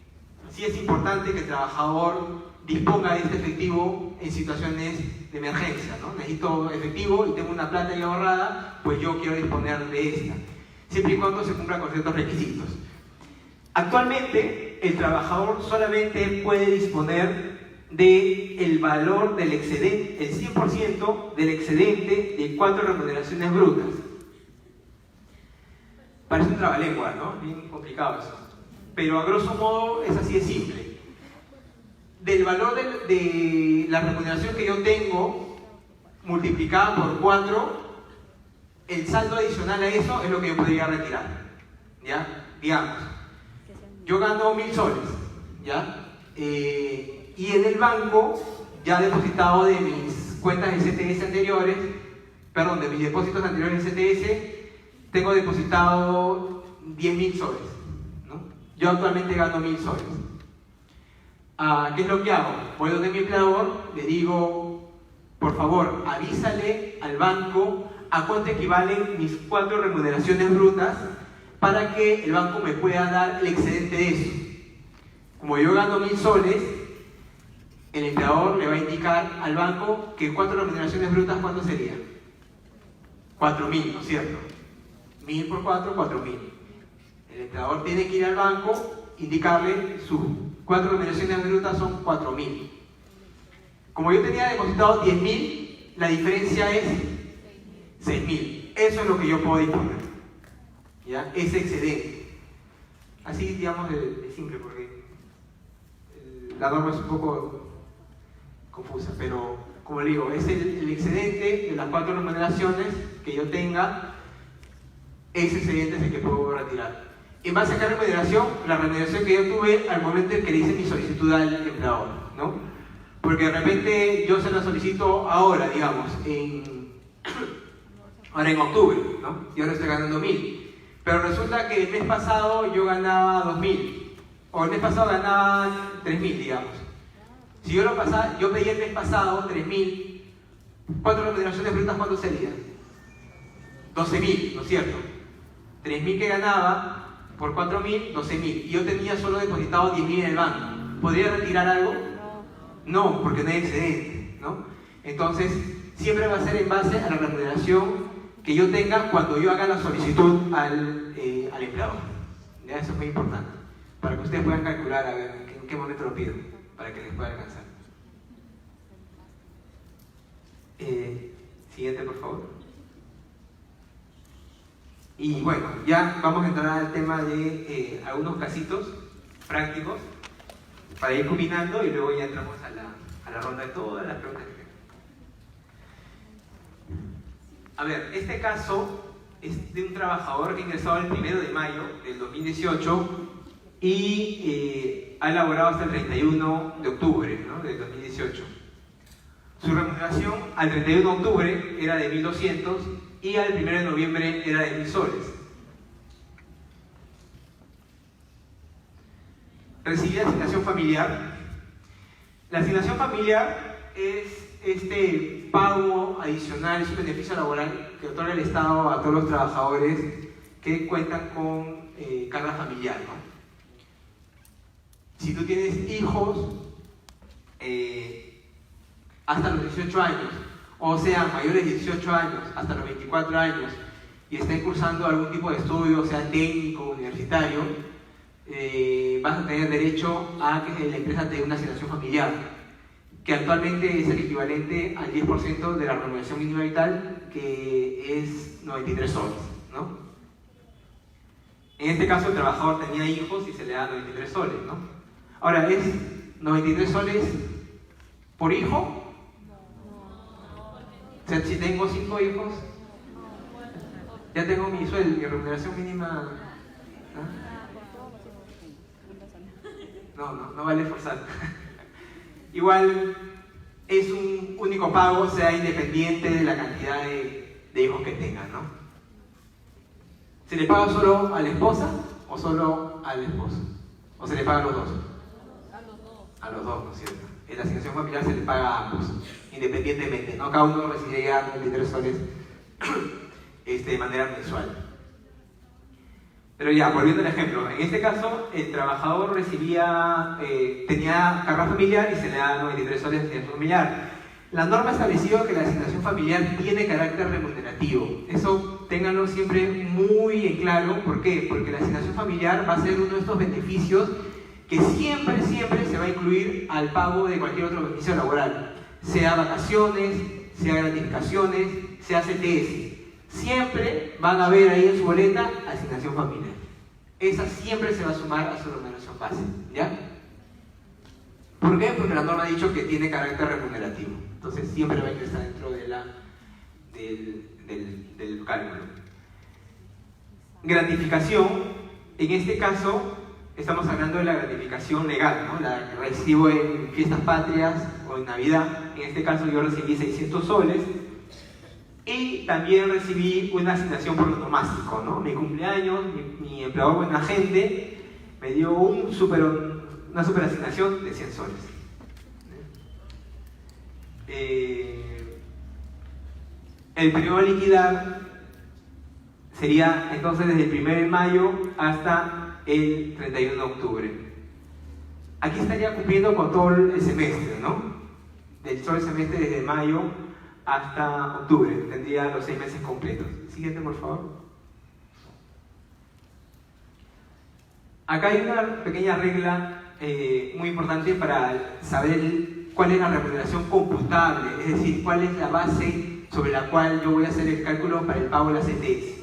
sí es importante que el trabajador disponga de este efectivo en situaciones de emergencia, ¿no? Necesito efectivo y tengo una plata ya ahorrada, pues yo quiero disponer de esta, siempre y cuando se cumpla con ciertos requisitos. Actualmente, el trabajador solamente puede disponer del valor del excedente, el 100% del excedente de 4 remuneraciones brutas. Parece un trabalengua, ¿no? Bien complicado eso. Pero a grosso modo es así de simple. Del valor de la remuneración que yo tengo, multiplicada por 4, el saldo adicional a eso es lo que yo podría retirar. ¿Ya? Digamos, yo gano 1000 soles, ¿ya? Y en el banco, ya depositado de mis cuentas de CTS anteriores, perdón, de mis depósitos anteriores en CTS, tengo depositado 10.000 soles, ¿no? Yo actualmente gano 1000 soles. ¿Qué es lo que hago? Voy donde mi empleador, le digo, por favor, avísale al banco a cuánto equivalen mis 4 remuneraciones brutas para que el banco me pueda dar el excedente de eso. Como yo gano 1000 soles, el empleador le va a indicar al banco que 4 remuneraciones brutas, ¿cuánto serían? 4.000, ¿no es cierto? 1000 por 4, 4.000. El empleador tiene que ir al banco, indicarle sus 4 remuneraciones brutas son 4.000. Como yo tenía depositado 10.000, la diferencia es 6.000. Eso es lo que yo puedo disponer, ¿ya? Ese excedente. Así, digamos, de simple, porque la norma es un poco confusa, pero como le digo, es el excedente de las 4 remuneraciones que yo tenga. Ese excedente es el que puedo retirar. En base a qué remuneración, la remuneración que yo tuve al momento en que le hice mi solicitud al empleador, ¿no? Porque de repente yo se la solicito ahora, digamos, ahora en octubre, ¿no? Y ahora estoy ganando 1000. Pero resulta que el mes pasado yo ganaba 2000, o el mes pasado ganaba 3000, digamos. Si yo pedí el mes pasado 3000, 4 remuneraciones brutas, ¿cuánto serían? 12.000, ¿no es cierto? 3000 que ganaba por 4000, 12.000. Y yo tenía solo depositado 10.000 en el banco. ¿Podría retirar algo? No, porque no hay excedente, ¿no? Entonces, siempre va a ser en base a la remuneración que yo tenga cuando yo haga la solicitud al empleador. ¿Ya? Eso es muy importante, para que ustedes puedan calcular a ver en qué momento lo pido, para que les pueda alcanzar. Siguiente, por favor. Y bueno, ya vamos a entrar al tema de algunos casitos prácticos para ir combinando y luego ya entramos a la ronda de todas las preguntas que tengan. A ver, este caso es de un trabajador que ha ingresado el 1 de mayo del 2018 y ha elaborado hasta el 31 de octubre, ¿no?, del 2018. Su remuneración al 31 de octubre era de 1.200 y al 1 de noviembre era de 1.000 soles. Recibía asignación familiar. La asignación familiar es este pago adicional, es un beneficio laboral que otorga el Estado a todos los trabajadores que cuentan con carga familiar, ¿no? Si tú tienes hijos hasta los 18 años, o sea, mayores de 18 años hasta los 24 años, y estén cursando algún tipo de estudio, sea técnico, universitario, vas a tener derecho a que la empresa te dé una asignación familiar, que actualmente es el equivalente al 10% de la remuneración mínima vital, que es 93 soles, ¿no? En este caso el trabajador tenía hijos y se le da 93 soles, ¿no? Ahora, ¿es 93 soles por hijo? O sea, si tengo 5 hijos, ya tengo mi sueldo, mi remuneración mínima. No vale esforzar. Igual es un único pago, sea independiente de la cantidad de hijos que tengan, ¿no? ¿Se le paga solo a la esposa o solo al esposo? ¿O se le paga a los dos? A los dos, ¿no es cierto? En la asignación familiar se le paga a ambos, independientemente, ¿no? Cada uno recibiría 93 soles de manera mensual. Pero ya, volviendo al ejemplo, en este caso el trabajador tenía carga familiar y se le da 93 soles de asignación familiar. La norma ha establecido que la asignación familiar tiene carácter remunerativo. Eso ténganlo siempre muy en claro. ¿Por qué? Porque la asignación familiar va a ser uno de estos beneficios que siempre se va a incluir al pago de cualquier otro beneficio laboral. Sea vacaciones, sea gratificaciones, sea CTS. Siempre van a ver ahí en su boleta asignación familiar. Esa siempre se va a sumar a su remuneración base, ¿ya? ¿Por qué? Porque la norma ha dicho que tiene carácter remunerativo. Entonces siempre va a ingresar dentro de del cálculo. Gratificación, en este caso estamos hablando de la gratificación legal, ¿no? La que recibo en fiestas patrias o en Navidad. En este caso yo recibí 600 soles. Y también recibí una asignación por onomástico, ¿no? Mi cumpleaños, mi empleador buena gente me dio una super asignación de 100 soles. El periodo a liquidar sería entonces desde el 1 de mayo hasta el 31 de octubre. Aquí estaría cumpliendo con todo el semestre, ¿no? Todo el semestre desde mayo hasta octubre, tendría los 6 meses completos. Siguiente, por favor. Acá hay una pequeña regla muy importante para saber cuál es la remuneración computable, es decir, cuál es la base sobre la cual yo voy a hacer el cálculo para el pago de la CTS.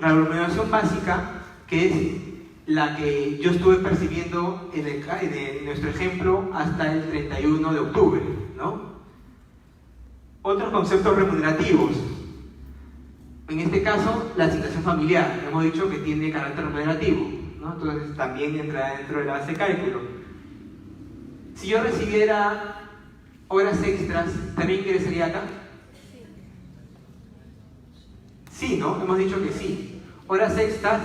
La remuneración básica, que es la que yo estuve percibiendo en nuestro ejemplo hasta el 31 de octubre, ¿no? Otros conceptos remunerativos. En este caso, la asignación familiar. Hemos dicho que tiene carácter remunerativo, ¿no? Entonces también entra dentro de la base de cálculo. Si yo recibiera horas extras, ¿también ingresaría acá? Sí, ¿no? Hemos dicho que sí. Horas extras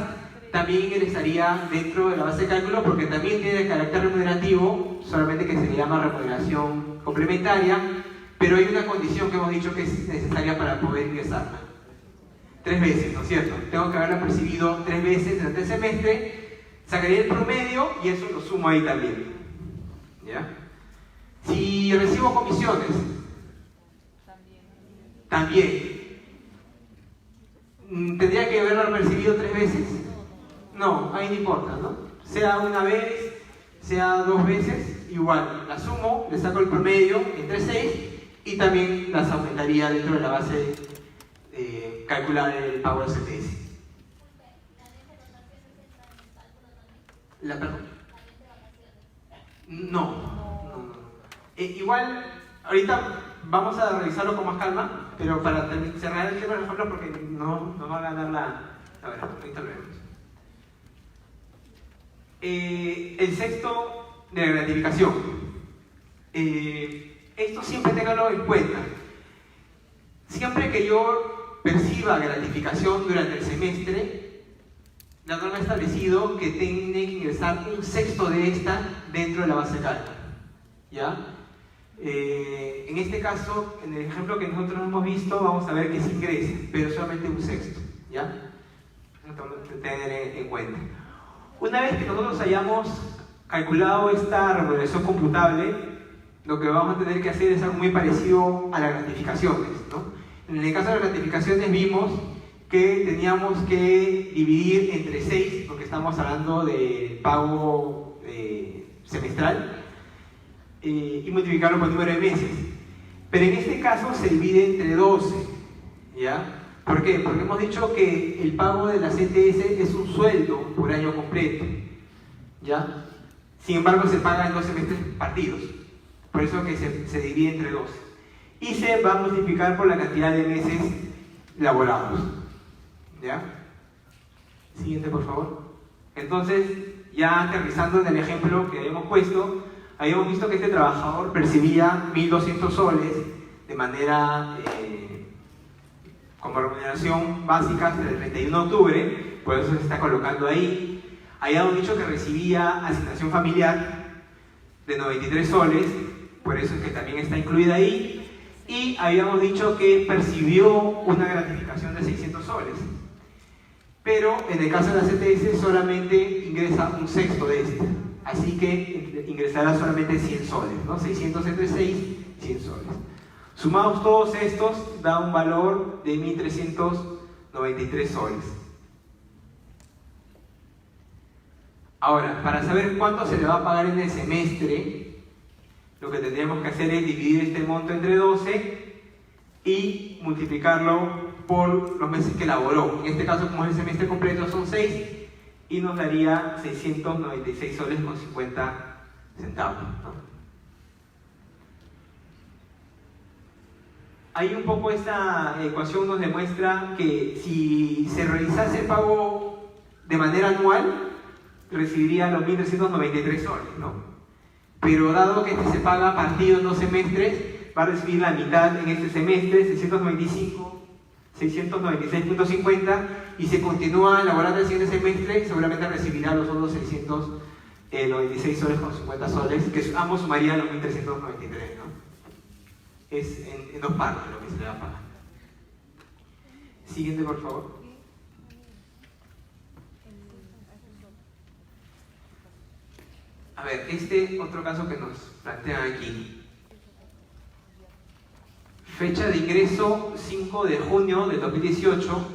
también ingresaría dentro de la base de cálculo porque también tiene carácter remunerativo, solamente que se le llama remuneración complementaria. Pero hay una condición que hemos dicho que es necesaria para poder ingresarla. 3 veces, ¿no es cierto? Tengo que haberla percibido 3 veces durante el semestre, sacaría el promedio y eso lo sumo ahí también. ¿Ya? Si recibo comisiones, también. ¿Tendría que haberla percibido 3 veces? No, ahí no importa, ¿no? Sea una vez, sea 2 veces, igual. La sumo, le saco el promedio entre 6 y también las aumentaría dentro de la base calcular el pago del CTS. ¿Perdón? No. Igual, ahorita vamos a revisarlo con más calma, pero para cerrar el tema del ejemplo porque no va a ganar a ver, ahorita lo vemos. El sexto de la gratificación. Esto siempre ténganlo en cuenta. Siempre que yo perciba gratificación durante el semestre, la norma ha establecido que tiene que ingresar 1/6 de esta dentro de la base de cálculo. ¿Ya? En este caso, en el ejemplo que nosotros hemos visto, vamos a ver que se ingresa, pero solamente 1/6. ¿Ya? Entonces, tener en cuenta. Una vez que nosotros hayamos calculado esta remuneración computable, lo que vamos a tener que hacer es algo muy parecido a las gratificaciones, ¿no? En el caso de las gratificaciones vimos que teníamos que dividir entre 6, porque estamos hablando de pago semestral, y multiplicarlo por el número de meses. Pero en este caso se divide entre 12, ¿ya? ¿Por qué? Porque hemos dicho que el pago de la CTS es un sueldo por año completo, ¿ya? Sin embargo, se paga en 2 semestres partidos. Por eso que se divide entre 12. y se va a multiplicar por la cantidad de meses laborados. ¿Ya? Siguiente, por favor. Entonces, ya aterrizando en el ejemplo que habíamos puesto, habíamos visto que este trabajador percibía 1.200 soles de manera como remuneración básica hasta el 31 de octubre, por eso se está colocando ahí. Habíamos dicho que recibía asignación familiar de 93 soles, por eso es que también está incluida ahí. Y habíamos dicho que percibió una gratificación de 600 soles. Pero en el caso de la CTS solamente ingresa un sexto de este. Así que ingresará solamente 100 soles, ¿no? 600 entre 6, 100 soles. Sumados todos estos, da un valor de 1.393 soles. Ahora, para saber cuánto se le va a pagar en el semestre, lo que tendríamos que hacer es dividir este monto entre 12 y multiplicarlo por los meses que elaboró. En este caso, como es el semestre completo, son 6 y nos daría 696 soles con 50 centavos, ¿no? Ahí un poco esta ecuación nos demuestra que si se realizase el pago de manera anual, recibiría los 1.393 soles, ¿no? Pero dado que este se paga partido en 2 semestres, va a recibir la mitad en este semestre, 696.50, y se continúa elaborando el siguiente semestre, seguramente recibirá los otros 696 soles con 50 soles, que ambos sumarían los 1.393, ¿no? Es en 2 partes lo que se le va a pagar. Siguiente, por favor. A ver, este otro caso que nos plantean aquí. Fecha de ingreso 5 de junio del 2018,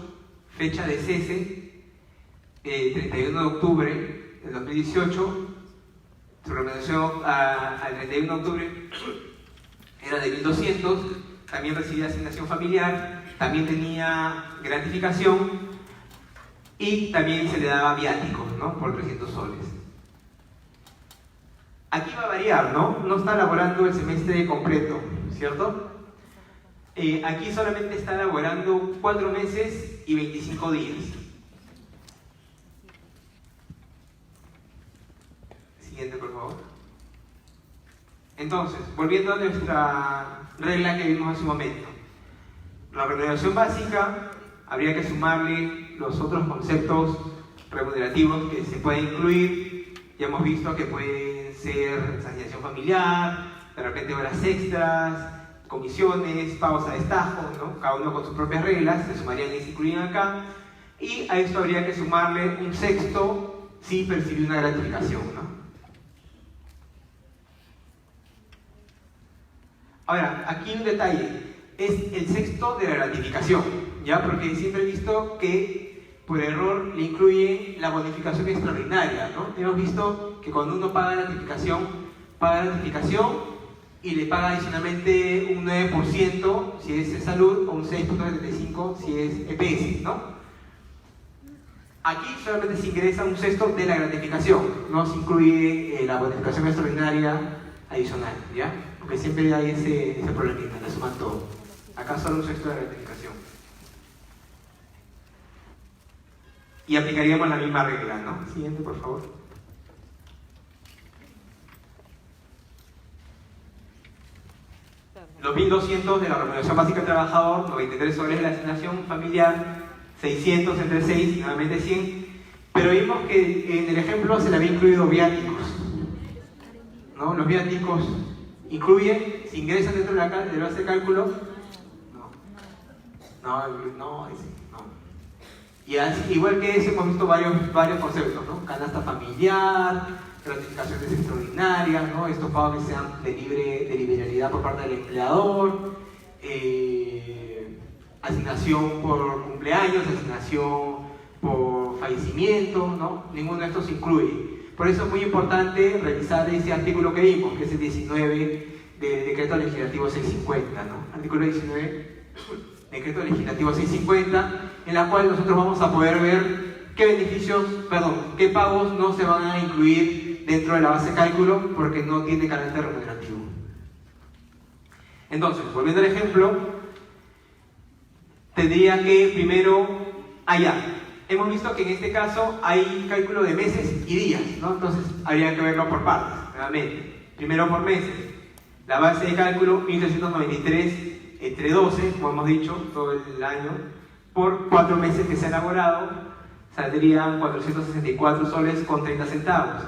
fecha de cese 31 de octubre del 2018. Su remuneración al 31 de octubre era de 1.200, también recibía asignación familiar, también tenía gratificación y también se le daba viáticos, ¿no? Por 300 soles. Aquí va a variar, ¿no? No está elaborando el semestre completo, ¿cierto? Aquí solamente está elaborando 4 meses y 25 días. Siguiente, por favor. Entonces, volviendo a nuestra regla que vimos hace un momento. La remuneración básica, habría que sumarle los otros conceptos remunerativos que se pueden incluir. Ya hemos visto que pueden ser asignación familiar, de repente horas extras, comisiones, pagos a destajo, ¿no? Cada uno con sus propias reglas, se sumarían y se incluirían acá. Y a esto habría que sumarle un sexto si percibió una gratificación, ¿no? Ahora, aquí un detalle, es el sexto de la gratificación, ¿ya? Porque siempre he visto que por error le incluye la bonificación extraordinaria, ¿no? Hemos visto que cuando uno paga gratificación y le paga adicionalmente un 9% si es de salud o un 6.75% si es EPS, ¿no? Aquí solamente se ingresa un sexto de la gratificación, no se incluye la bonificación extraordinaria adicional, ¿ya? Porque siempre hay ese problemita, le suman todo. Acá solo un sexto de la gratificación. Y aplicaríamos la misma regla, ¿no? Siguiente, por favor. Los 1.200 de la remuneración básica del trabajador, 93 soles de la asignación familiar, 600 entre 6 y nuevamente 100. Pero vimos que en el ejemplo se le había incluido viáticos, ¿no? Los viáticos incluyen, si ingresan dentro de la base de cálculo, no. Y así, igual que eso hemos visto varios conceptos, ¿no? Canasta familiar, gratificaciones extraordinarias, ¿no? Estos pagos que sean de liberalidad por parte del empleador, asignación por cumpleaños, asignación por fallecimiento, ¿no? Ninguno de estos se incluye. Por eso es muy importante revisar ese artículo que vimos, que es el 19 del Decreto Legislativo 650, ¿no? Artículo 19, Decreto Legislativo 650, en la cual nosotros vamos a poder ver qué pagos no se van a incluir dentro de la base de cálculo porque no tiene carácter remunerativo. Entonces, volviendo al ejemplo, tendría que primero, hemos visto que en este caso hay cálculo de meses y días, ¿no? Entonces habría que verlo por partes, nuevamente. Primero por meses. La base de cálculo, 1393 entre 12, como hemos dicho, todo el año, por 4 meses que se ha elaborado, saldrían 464 soles con 30 centavos.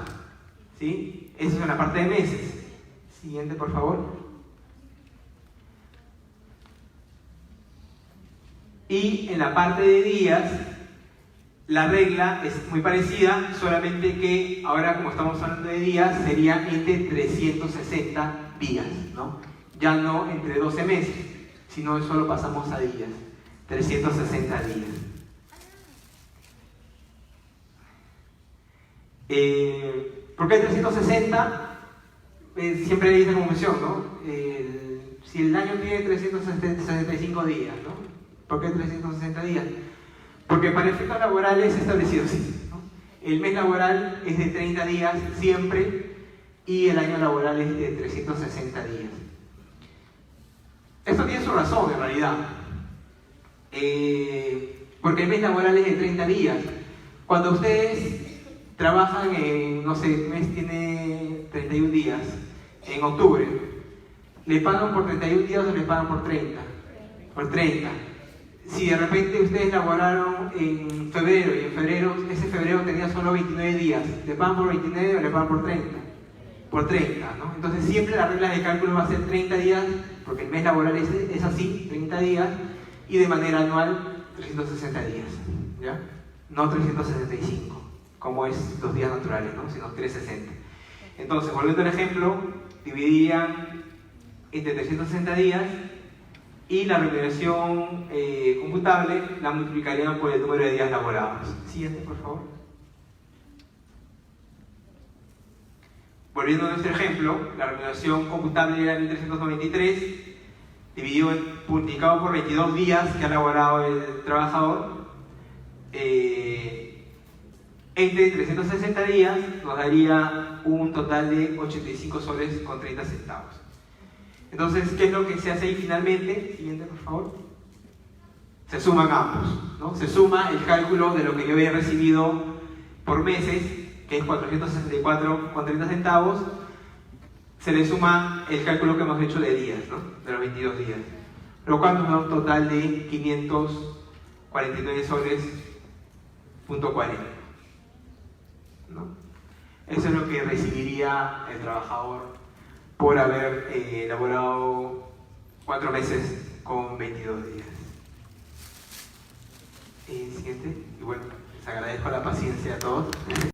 ¿Sí? Eso es en la parte de meses. Siguiente, por favor. Y en la parte de días, la regla es muy parecida, solamente que ahora, como estamos hablando de días, sería entre 360 días, ¿no? Ya no entre 12 meses, sino solo pasamos a días, 360 días. ¿Por qué 360? Siempre hay esa confusión, ¿no? Si el año tiene 365 días, ¿no? ¿Por qué 360 días? Porque para efectos laborales es establecido así, ¿no? El mes laboral es de 30 días siempre y el año laboral es de 360 días. Esto tiene su razón en realidad, porque el mes laboral es de 30 días. Cuando ustedes trabajan en, no sé, el mes tiene 31 días, en octubre, ¿le pagan por 31 días o le pagan por 30? Por 30. Si de repente ustedes laboraron en febrero y en febrero, ese febrero tenía solo 29 días, ¿le pagan por 29 o le pagan por 30? Por 30, ¿no? Entonces siempre la regla de cálculo va a ser 30 días, porque el mes laboral es así, 30 días, y de manera anual 360 días, ¿ya? No 365, como es los días naturales, ¿no? Sino 360. Entonces, volviendo al ejemplo, dividirían entre 360 días y la remuneración computable la multiplicarían por el número de días laborados. Siguiente, por favor. Volviendo a nuestro ejemplo, la remuneración computable era 1393, multiplicado por 22 días que ha laborado el trabajador, entre 360 días nos daría un total de 85 soles con 30 centavos. Entonces, ¿qué es lo que se hace ahí finalmente? Siguiente, por favor. Se suman ambos, ¿no? Se suma el cálculo de lo que yo había recibido por meses, que es 464 con 30 centavos, se le suma el cálculo que hemos hecho de días, ¿no? De los 22 días. Lo cual nos da un total de 549 soles punto 40, ¿no? Eso es lo que recibiría el trabajador por haber elaborado 4 meses con 22 días. Siguiente. Y bueno, les agradezco la paciencia a todos.